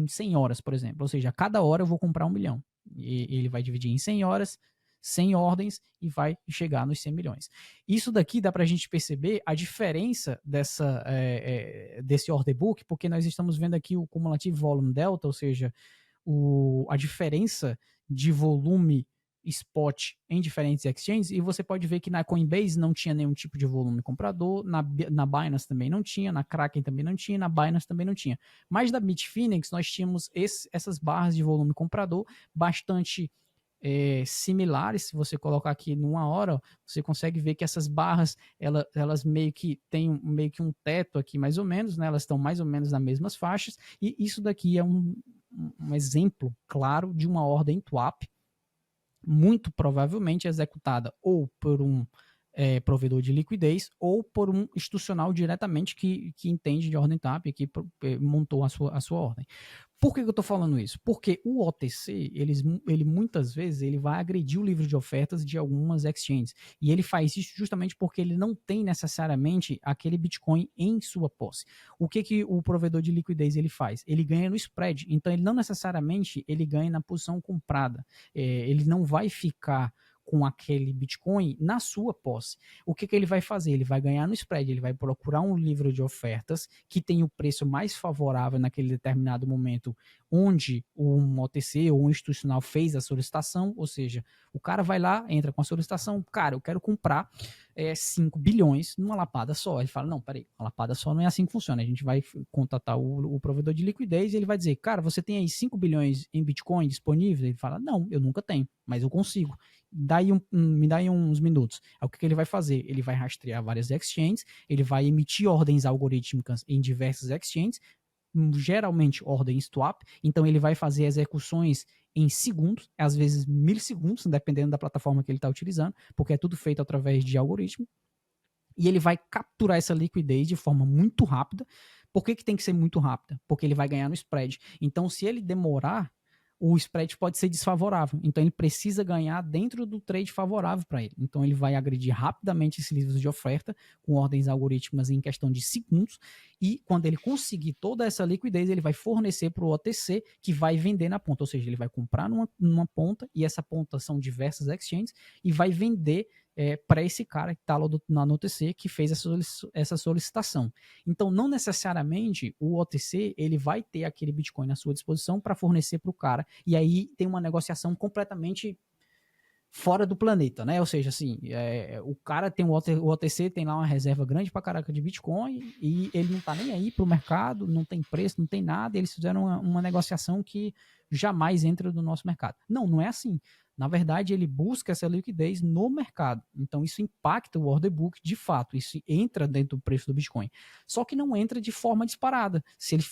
100 horas, por exemplo. Ou seja, a cada hora eu vou comprar 1 milhão. E ele vai dividir em 100 horas, 100 ordens e vai chegar nos 100 milhões. Isso daqui dá para a gente perceber a diferença desse order book, porque nós estamos vendo aqui o cumulative volume delta, ou seja, a diferença de volume spot em diferentes exchanges, e você pode ver que na Coinbase não tinha nenhum tipo de volume comprador, na Binance também não tinha, na Kraken também não tinha, na Binance também não tinha. Mas da Bitfinex nós tínhamos essas barras de volume comprador bastante similares. Se você colocar aqui numa hora, você consegue ver que essas barras elas meio que têm meio que um teto aqui mais ou menos, né? Elas estão mais ou menos nas mesmas faixas, e isso daqui é um exemplo claro de uma ordem TWAP, muito provavelmente executada ou por um provedor de liquidez ou por um institucional diretamente que entende de ordem TAP e que montou a sua ordem. Por que eu estou falando isso? Porque o OTC, ele muitas vezes ele vai agredir o livro de ofertas de algumas exchanges. E ele faz isso justamente porque ele não tem necessariamente aquele Bitcoin em sua posse. O que o provedor de liquidez ele faz? Ele ganha no spread. Então, ele não necessariamente ele ganha na posição comprada. Ele não vai ficar com aquele Bitcoin na sua posse. O que ele vai fazer? Ele vai ganhar no spread, ele vai procurar um livro de ofertas que tem o preço mais favorável naquele determinado momento onde um OTC ou um institucional fez a solicitação, ou seja, o cara vai lá, entra com a solicitação, cara, eu quero comprar 5 bilhões numa lapada só. Ele fala, não, peraí, uma lapada só não é assim que funciona. A gente vai contatar o provedor de liquidez e ele vai dizer, cara, você tem aí 5 bilhões em Bitcoin disponíveis? Ele fala, não, eu nunca tenho, mas eu consigo. Me dá aí uns minutos. O que ele vai fazer? Ele vai rastrear várias exchanges, ele vai emitir ordens algorítmicas em diversas exchanges, geralmente ordem swap, então ele vai fazer execuções em segundos, às vezes milissegundos, dependendo da plataforma que ele está utilizando, porque é tudo feito através de algoritmo, e ele vai capturar essa liquidez de forma muito rápida. Por que tem que ser muito rápida? Porque ele vai ganhar no spread. Então, se ele demorar, o spread pode ser desfavorável. Então, ele precisa ganhar dentro do trade favorável para ele. Então, ele vai agredir rapidamente esses livros de oferta com ordens algorítmicas em questão de segundos. E quando ele conseguir toda essa liquidez, ele vai fornecer para o OTC que vai vender na ponta. Ou seja, ele vai comprar numa ponta, e essa ponta são diversas exchanges, e vai vender para esse cara que está lá no OTC que fez essa solicitação. Então, não necessariamente o OTC ele vai ter aquele Bitcoin na sua disposição para fornecer para o cara, e aí tem uma negociação completamente fora do planeta, né? Ou seja, assim, o cara tem o OTC, tem lá uma reserva grande pra caraca de Bitcoin e ele não tá nem aí pro mercado, não tem preço, não tem nada, e eles fizeram uma negociação que jamais entra no nosso mercado. Não é assim. Na verdade, ele busca essa liquidez no mercado. Então, isso impacta o order book de fato. Isso entra dentro do preço do Bitcoin. Só que não entra de forma disparada. Se ele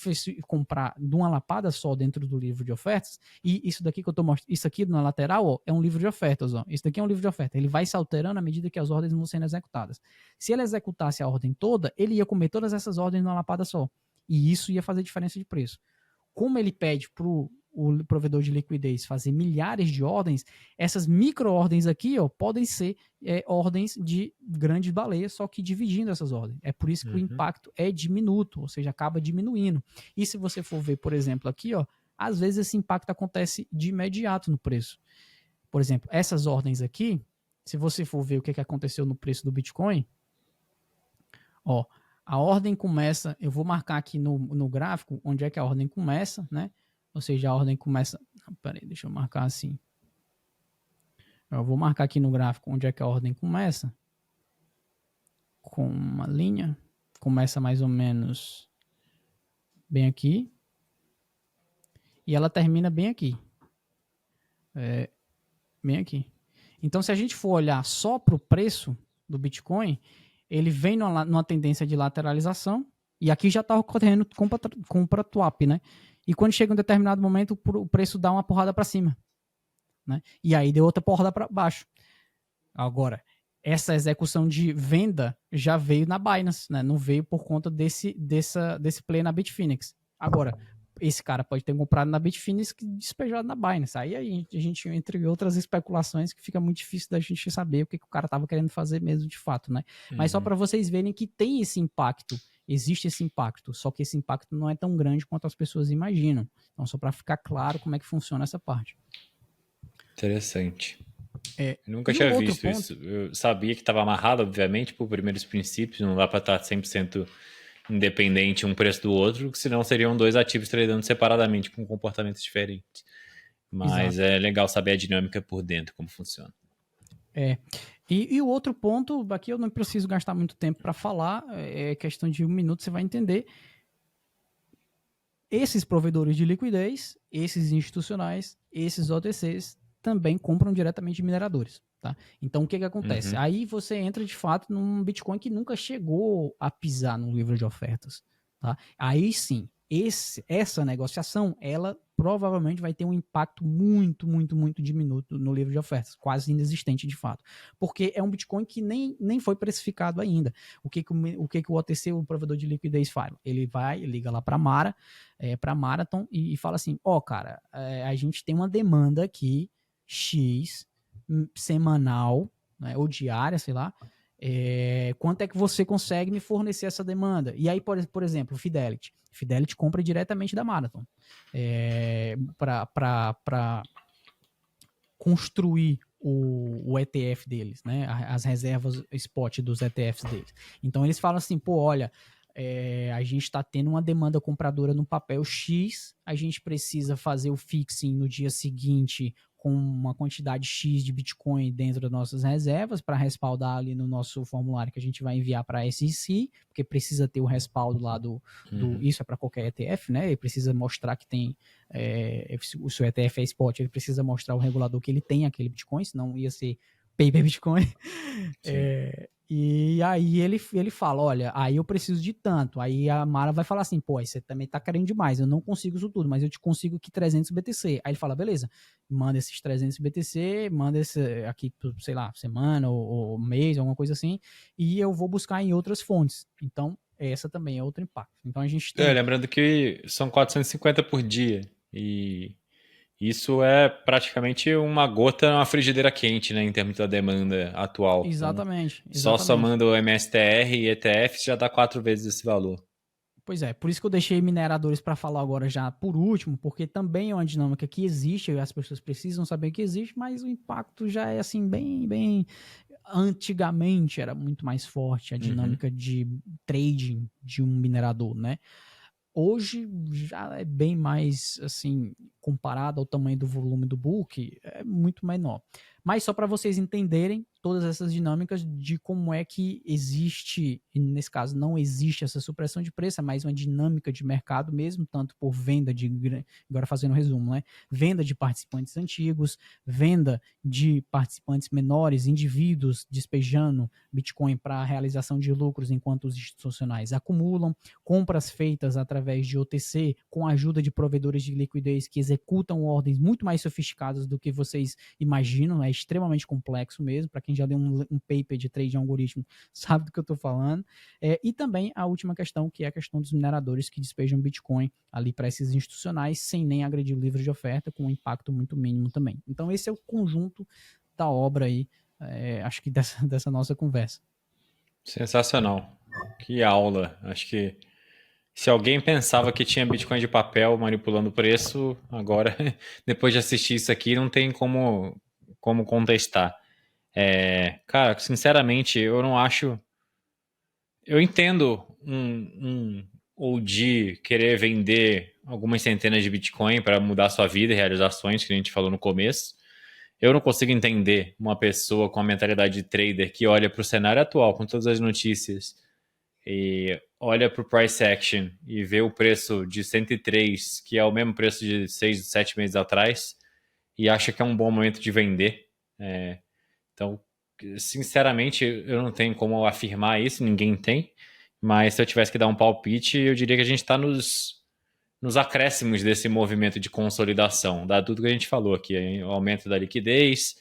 comprar de uma lapada só dentro do livro de ofertas, e isso daqui que eu estou mostrando, isso aqui na lateral, ó, é um livro de ofertas. Ó. Isso daqui é um livro de ofertas. Ele vai se alterando à medida que as ordens vão sendo executadas. Se ele executasse a ordem toda, ele ia comer todas essas ordens numa lapada só. E isso ia fazer diferença de preço. Como ele pede para o provedor de liquidez fazer milhares de ordens, essas micro-ordens aqui ó, podem ser ordens de grandes baleias, só que dividindo essas ordens. É por isso que o impacto é diminuto, ou seja, acaba diminuindo. E se você for ver, por exemplo, aqui, ó, às vezes esse impacto acontece de imediato no preço. Por exemplo, essas ordens aqui, se você for ver o que aconteceu no preço do Bitcoin, ó, a ordem começa, eu vou marcar aqui no gráfico onde é que a ordem começa, né? Ou seja, a ordem começa... Peraí, deixa eu marcar assim. Eu vou marcar aqui no gráfico onde é que a ordem começa. Com uma linha. Começa mais ou menos bem aqui. E ela termina bem aqui. Bem aqui. Então, se a gente for olhar só para o preço do Bitcoin, ele vem numa tendência de lateralização. E aqui já está ocorrendo compra swap, né? E quando chega um determinado momento, o preço dá uma porrada para cima. Né? E aí deu outra porrada para baixo. Agora, essa execução de venda já veio na Binance, né? Não veio por conta desse play na Bitfinex. Agora, esse cara pode ter comprado na Bitfinex e despejado na Binance. Aí a gente, entre outras especulações, que fica muito difícil da gente saber o que o cara estava querendo fazer mesmo de fato. Né? Mas só para vocês verem que tem esse impacto. Existe esse impacto, só que esse impacto não é tão grande quanto as pessoas imaginam. Então, só para ficar claro como é que funciona essa parte. Interessante. Eu nunca tinha visto isso. Eu sabia que estava amarrado, obviamente, por primeiros princípios, não dá para estar 100% independente um preço do outro, senão seriam dois ativos tradando separadamente com comportamentos diferentes. Mas é legal saber a dinâmica por dentro, como funciona. E o outro ponto, aqui eu não preciso gastar muito tempo para falar, é questão de 1 minuto, você vai entender. Esses provedores de liquidez, esses institucionais, esses OTCs, também compram diretamente de mineradores. Tá? Então, o que acontece? Aí você entra, de fato, num Bitcoin que nunca chegou a pisar num livro de ofertas. Tá? Aí sim, essa negociação, ela provavelmente vai ter um impacto muito, muito, muito diminuto no livro de ofertas, quase inexistente de fato, porque é um Bitcoin que nem foi precificado ainda. O que o OTC, o provedor de liquidez, faz? Ele liga lá para para Marathon e fala assim, cara, a gente tem uma demanda aqui, X, semanal, né, ou diária, sei lá, quanto é que você consegue me fornecer essa demanda? E aí, por exemplo, Fidelity compra diretamente da Marathon para construir o ETF deles, né? As reservas spot dos ETFs deles. Então eles falam assim, olha, a gente está tendo uma demanda compradora no papel X, a gente precisa fazer o fixing no dia seguinte com uma quantidade X de Bitcoin dentro das nossas reservas para respaldar ali no nosso formulário que a gente vai enviar para a SEC, porque precisa ter o respaldo lá isso é para qualquer ETF, né? Ele precisa mostrar que tem o seu ETF é spot, ele precisa mostrar ao regulador que ele tem aquele Bitcoin, senão ia ser paper Bitcoin. E aí ele fala, olha, aí eu preciso de tanto. Aí a Mara vai falar assim, você também tá querendo demais, eu não consigo isso tudo, mas eu te consigo aqui 300 BTC. Aí ele fala, beleza, manda esses 300 BTC, manda esse aqui, sei lá, semana ou mês, alguma coisa assim, e eu vou buscar em outras fontes. Então, essa também é outro impacto. Então a gente tem... Lembrando que são 450 por dia, e isso é praticamente uma gota numa frigideira quente, né, em termos da demanda atual. Exatamente, Então, só somando o MSTR e ETFs já dá 4 vezes esse valor. Pois é, por isso que eu deixei mineradores para falar agora já por último, porque também é uma dinâmica que existe, as pessoas precisam saber que existe, mas o impacto já é assim bem antigamente era muito mais forte a dinâmica de trading de um minerador, né? Hoje já é bem mais, assim, comparado ao tamanho do volume do book, é muito menor. Mas só para vocês entenderem todas essas dinâmicas de como é que existe, e nesse caso não existe essa supressão de preço, é mais uma dinâmica de mercado mesmo, tanto por venda agora fazendo um resumo, né? Venda de participantes antigos, venda de participantes menores, indivíduos despejando Bitcoin para a realização de lucros enquanto os institucionais acumulam, compras feitas através de OTC com a ajuda de provedores de liquidez que executam ordens muito mais sofisticadas do que vocês imaginam, é extremamente complexo mesmo, para quem já leu um paper de trade de algoritmo sabe do que eu estou falando, e também a última questão, que é a questão dos mineradores que despejam Bitcoin ali para esses institucionais, sem nem agredir o livro de oferta, com um impacto muito mínimo também. Então esse é o conjunto da obra aí, acho que dessa nossa conversa. Sensacional. Que aula. Acho que se alguém pensava que tinha Bitcoin de papel manipulando o preço, agora, depois de assistir isso aqui, não tem como contestar. Cara, sinceramente, eu não acho... Eu entendo um OG querer vender algumas centenas de Bitcoin para mudar sua vida e realizar sonhos, que a gente falou no começo. Eu não consigo entender uma pessoa com a mentalidade de trader que olha para o cenário atual, com todas as notícias, e olha para o price action e vê o preço de 103, que é o mesmo preço de 6, 7 meses atrás, e acha que é um bom momento de vender. Então, sinceramente, eu não tenho como afirmar isso, ninguém tem, mas se eu tivesse que dar um palpite, eu diria que a gente está nos acréscimos desse movimento de consolidação, dado tudo que a gente falou aqui, o aumento da liquidez,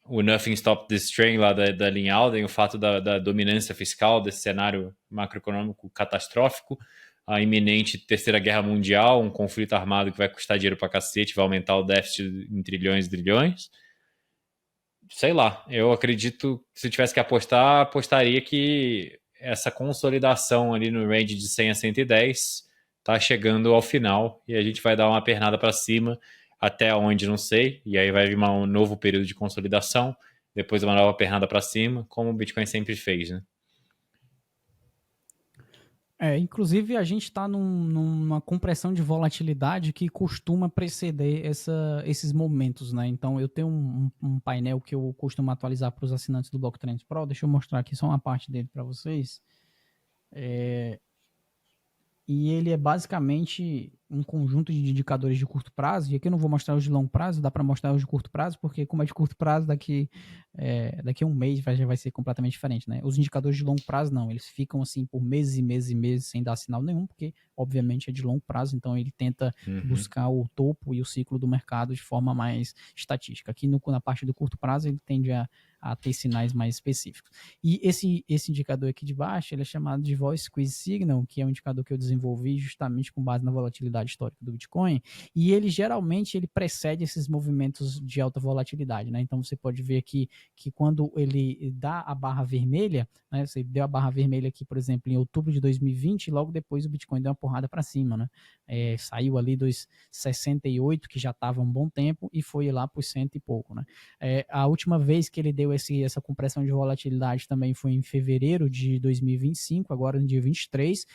o Nothing Stop This Train lá da Lynn Alden, o fato da dominância fiscal desse cenário macroeconômico catastrófico, a iminente terceira guerra mundial, um conflito armado que vai custar dinheiro pra cacete, vai aumentar o déficit em trilhões e trilhões. Sei lá, eu acredito que se eu tivesse que apostar, apostaria que essa consolidação ali no range de 100 a 110 tá chegando ao final e a gente vai dar uma pernada para cima até onde não sei, e aí vai vir um novo período de consolidação, depois uma nova pernada para cima, como o Bitcoin sempre fez, né? Inclusive a gente está numa compressão de volatilidade que costuma preceder esses momentos, né? Então eu tenho um painel que eu costumo atualizar para os assinantes do Blocktrends Pro. Deixa eu mostrar aqui só uma parte dele para vocês. E ele é basicamente um conjunto de indicadores de curto prazo, e aqui eu não vou mostrar os de longo prazo, dá para mostrar os de curto prazo, porque como é de curto prazo, daqui a um mês já vai ser completamente diferente, né? Os indicadores de longo prazo não, eles ficam assim por meses e meses e meses sem dar sinal nenhum, porque obviamente é de longo prazo, então ele tenta buscar o topo e o ciclo do mercado de forma mais estatística. Aqui na parte do curto prazo ele tende a ter sinais mais específicos. E esse indicador aqui de baixo, ele é chamado de Vol Squeeze Signal, que é um indicador que eu desenvolvi justamente com base na volatilidade histórica do Bitcoin, e ele geralmente ele precede esses movimentos de alta volatilidade, né? Então você pode ver aqui que quando ele dá a barra vermelha, né? Você deu a barra vermelha aqui, por exemplo, em outubro de 2020, e logo depois o Bitcoin deu uma porrada para cima, né? Saiu ali dos 68, que já estava um bom tempo, e foi lá por cento e pouco, né? A última vez que ele deu essa compressão de volatilidade também foi em fevereiro de 2025, agora no dia 23,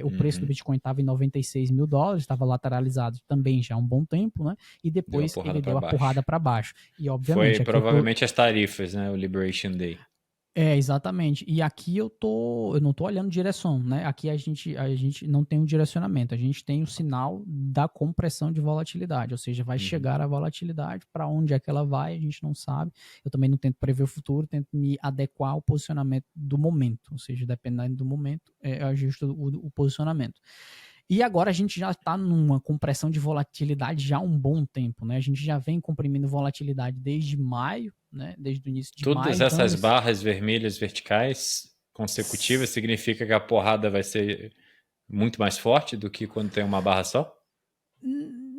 o preço do Bitcoin estava em $96 mil, estava lateralizado também já há um bom tempo, né? E depois ele deu a porrada para baixo. E obviamente foi provavelmente as tarifas, né? O Liberation Day. Exatamente. E aqui eu não tô olhando direção, né? Aqui a gente não tem um direcionamento, a gente tem o sinal da compressão de volatilidade, ou seja, vai chegar a volatilidade, para onde é que ela vai, a gente não sabe. Eu também não tento prever o futuro, tento me adequar ao posicionamento do momento, ou seja, dependendo do momento, eu ajusto o posicionamento. E agora a gente já está numa compressão de volatilidade já há um bom tempo, né? A gente já vem comprimindo volatilidade desde maio, né? Desde o início de Todas maio. essas barras vermelhas verticais consecutivas significa que a porrada vai ser muito mais forte do que quando tem uma barra só?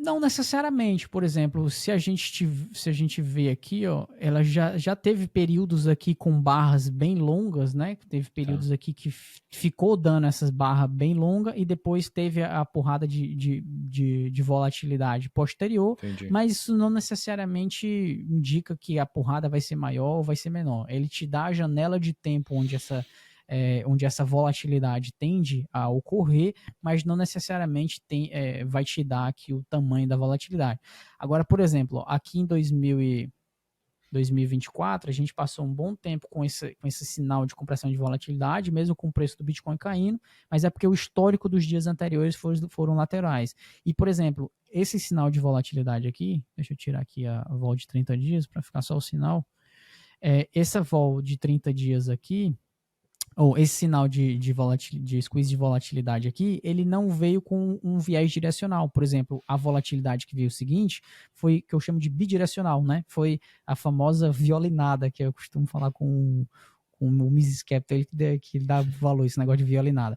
Não necessariamente. Por exemplo, se a gente vê aqui, ó, ela já teve períodos aqui com barras bem longas, né? Teve períodos aqui que ficou dando essas barras bem longas e depois teve a porrada de volatilidade posterior. Entendi. Mas isso não necessariamente indica que a porrada vai ser maior ou vai ser menor. Ele te dá a janela de tempo onde essa volatilidade tende a ocorrer, mas não necessariamente vai te dar aqui o tamanho da volatilidade. Agora, por exemplo, aqui em 2024, a gente passou um bom tempo com esse sinal de compressão de volatilidade, mesmo com o preço do Bitcoin caindo, mas é porque o histórico dos dias anteriores foram laterais. E, por exemplo, esse sinal de volatilidade aqui, deixa eu tirar aqui a vol de 30 dias para ficar só o sinal, essa vol de 30 dias aqui, ou esse sinal de squeeze de volatilidade aqui, ele não veio com um viés direcional. Por exemplo, a volatilidade que veio o seguinte foi que eu chamo de bidirecional, né? Foi a famosa violinada, que eu costumo falar com o Mrs. Capital, que dá valor esse negócio de violinada.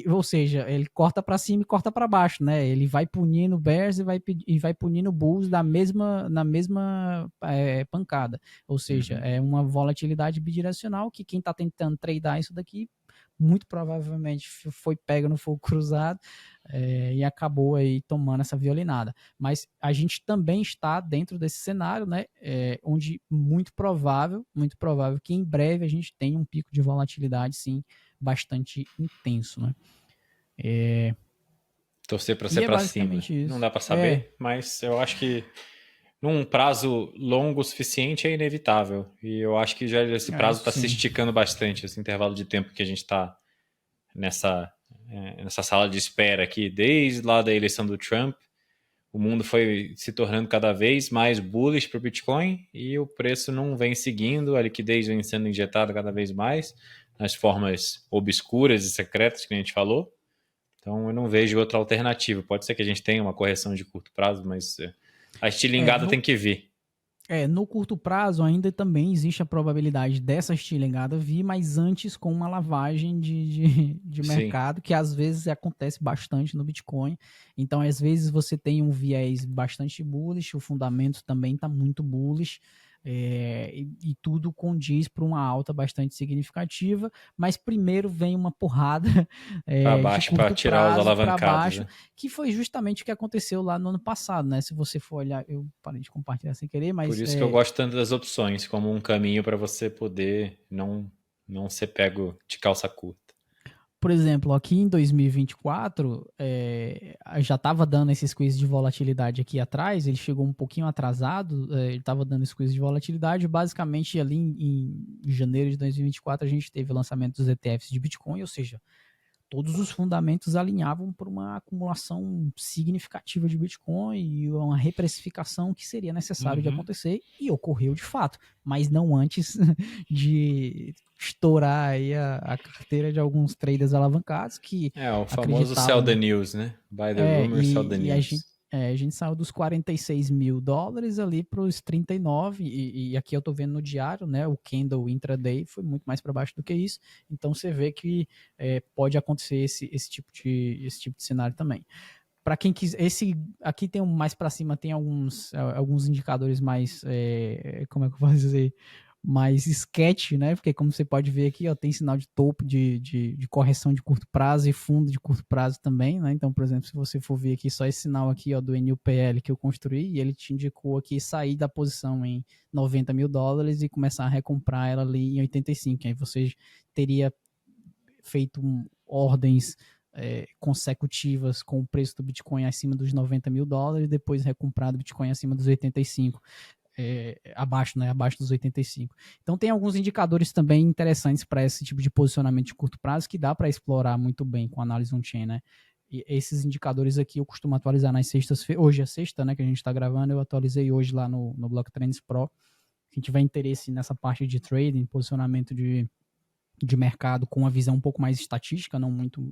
Ou seja, ele corta para cima e corta para baixo, né? Ele vai punindo bears e vai punindo bulls na mesma pancada. Ou seja, é uma volatilidade bidirecional que quem está tentando tradear isso daqui muito provavelmente foi pego no fogo cruzado e acabou aí tomando essa violinada. Mas a gente também está dentro desse cenário, né, onde muito provável que em breve a gente tenha um pico de volatilidade, sim, bastante intenso, né? Torcer para ser para cima. Isso. Não dá para saber, mas eu acho que num prazo longo o suficiente é inevitável. E eu acho que já esse prazo está se esticando bastante, esse intervalo de tempo que a gente está nessa sala de espera aqui, desde lá da eleição do Trump. O mundo foi se tornando cada vez mais bullish para o Bitcoin e o preço não vem seguindo, a liquidez vem sendo injetada cada vez mais nas formas obscuras e secretas que a gente falou. Então eu não vejo outra alternativa. Pode ser que a gente tenha uma correção de curto prazo, mas a estilingada tem que vir. No curto prazo ainda também existe a probabilidade dessa estilingada vir, mas antes com uma lavagem de mercado, que às vezes acontece bastante no Bitcoin. Então, às vezes você tem um viés bastante bullish, o fundamento também está muito bullish, e tudo condiz para uma alta bastante significativa, mas primeiro vem uma porrada para baixo para tirar os alavancados, para baixo, né? Que foi justamente o que aconteceu lá no ano passado, né? Se você for olhar, eu parei de compartilhar sem querer, mas por isso que eu gosto tanto das opções como um caminho para você poder não ser pego de calça curta. Por exemplo, aqui em 2024, já estava dando esse squeeze de volatilidade aqui atrás, ele chegou um pouquinho atrasado, ele estava dando squeeze de volatilidade, basicamente ali em janeiro de 2024 a gente teve o lançamento dos ETFs de Bitcoin, ou seja, todos os fundamentos alinhavam para uma acumulação significativa de Bitcoin e uma reprecificação que seria necessário de acontecer, e ocorreu de fato, mas não antes de estourar aí a carteira de alguns traders alavancados que o famoso sell the news, né? Buy the rumor, sell the news. A gente saiu dos $46 mil ali para os 39, e aqui eu tô vendo no diário, né, o candle intraday foi muito mais para baixo do que isso, então você vê que pode acontecer esse tipo de cenário também. Para quem quiser, aqui tem mais para cima, tem alguns indicadores mais, como é que eu posso dizer, mais sketch, né? Porque como você pode ver aqui, ó, tem sinal de topo de correção de curto prazo e fundo de curto prazo também, né? Então, por exemplo, se você for ver aqui só esse sinal aqui, ó, do NUPL que eu construí, e ele te indicou aqui sair da posição em $90 mil e começar a recomprar ela ali em 85. Aí você teria feito ordens consecutivas com o preço do Bitcoin acima dos $90 mil, depois recomprado Bitcoin acima dos 85. Abaixo, né? Abaixo dos 85. Então tem alguns indicadores também interessantes para esse tipo de posicionamento de curto prazo que dá para explorar muito bem com análise on-chain, né? E esses indicadores aqui eu costumo atualizar nas sextas-feiras. Hoje é sexta, né? Que a gente está gravando. Eu atualizei hoje lá no Block Trends Pro. Quem tiver interesse nessa parte de trading, posicionamento de mercado com uma visão um pouco mais estatística, não muito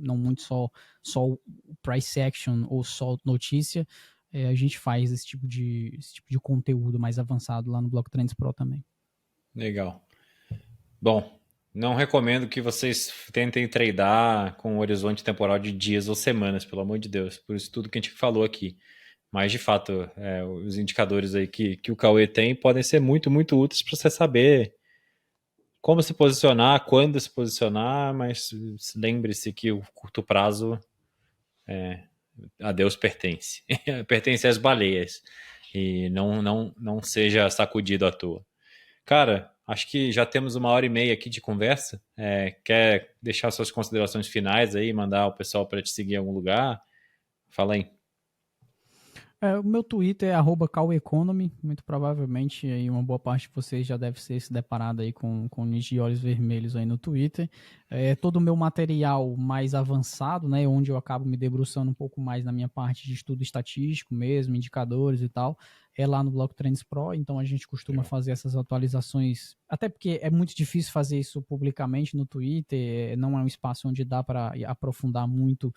só o price action ou só notícia, a gente faz esse tipo de conteúdo mais avançado lá no Block Trends Pro também. Legal. Bom, não recomendo que vocês tentem tradar com um horizonte temporal de dias ou semanas, pelo amor de Deus, por isso tudo que a gente falou aqui. Mas, de fato, os indicadores aí que o Cauê tem podem ser muito, muito úteis para você saber como se posicionar, quando se posicionar, mas lembre-se que o curto prazo a Deus pertence. Pertence às baleias. E não seja sacudido à toa. Cara, acho que já temos 1h30 aqui de conversa. Quer deixar suas considerações finais aí, mandar o pessoal para te seguir em algum lugar? Fala aí. O meu Twitter é @caueconomy, muito provavelmente aí uma boa parte de vocês já deve ser se deparado aí com nicho de olhos vermelhos aí no Twitter. Todo o meu material mais avançado, né, onde eu acabo me debruçando um pouco mais na minha parte de estudo estatístico mesmo, indicadores e tal, é lá no Block Trends Pro, então a gente costuma fazer essas atualizações, até porque é muito difícil fazer isso publicamente no Twitter, não é um espaço onde dá para aprofundar muito,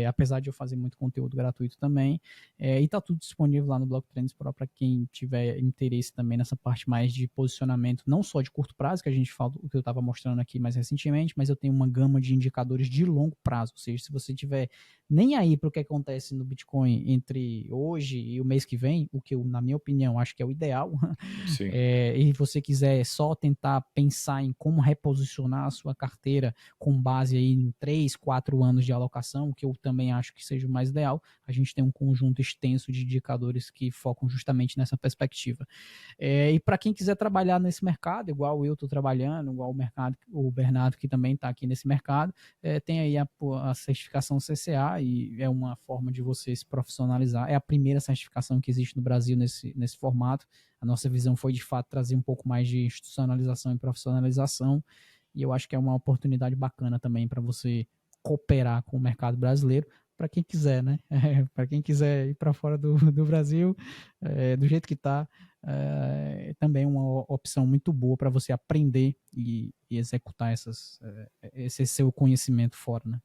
apesar de eu fazer muito conteúdo gratuito também, e tá tudo disponível lá no Block Trends Pro para quem tiver interesse também nessa parte mais de posicionamento, não só de curto prazo, que a gente fala, o que eu estava mostrando aqui mais recentemente, mas eu tenho uma gama de indicadores de longo prazo, ou seja, se você tiver nem aí para o que acontece no Bitcoin entre hoje e o mês que vem, o que eu, na minha opinião, acho que é o ideal, e você quiser só tentar pensar em como reposicionar a sua carteira com base aí em 3, 4 anos de alocação, o que eu também acho que seja o mais ideal, a gente tem um conjunto extenso de indicadores que focam justamente nessa perspectiva. E para quem quiser trabalhar nesse mercado, igual eu estou trabalhando, igual o Bernardo que também está aqui nesse mercado, tem aí a certificação CCA, e é uma forma de você se profissionalizar. É a primeira certificação que existe no Brasil nesse formato. A nossa visão foi, de fato, trazer um pouco mais de institucionalização e profissionalização, e eu acho que é uma oportunidade bacana também para você cooperar com o mercado brasileiro, para quem quiser, né? Para quem quiser ir para fora do Brasil, do jeito que está, também uma opção muito boa para você aprender e executar esse seu conhecimento fora, né?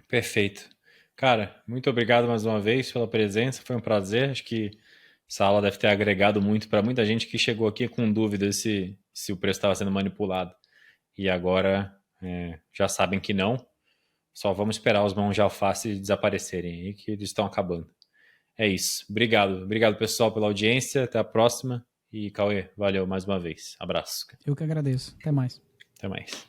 Perfeito. Cara, muito obrigado mais uma vez pela presença, foi um prazer. Acho que essa aula deve ter agregado muito para muita gente que chegou aqui com dúvidas se o preço estava sendo manipulado. E agora já sabem que não. Só vamos esperar os mãos de alface desaparecerem aí, que eles estão acabando. É isso. Obrigado. Obrigado, pessoal, pela audiência. Até a próxima. E, Cauê, valeu mais uma vez. Abraço. Eu que agradeço. Até mais. Até mais.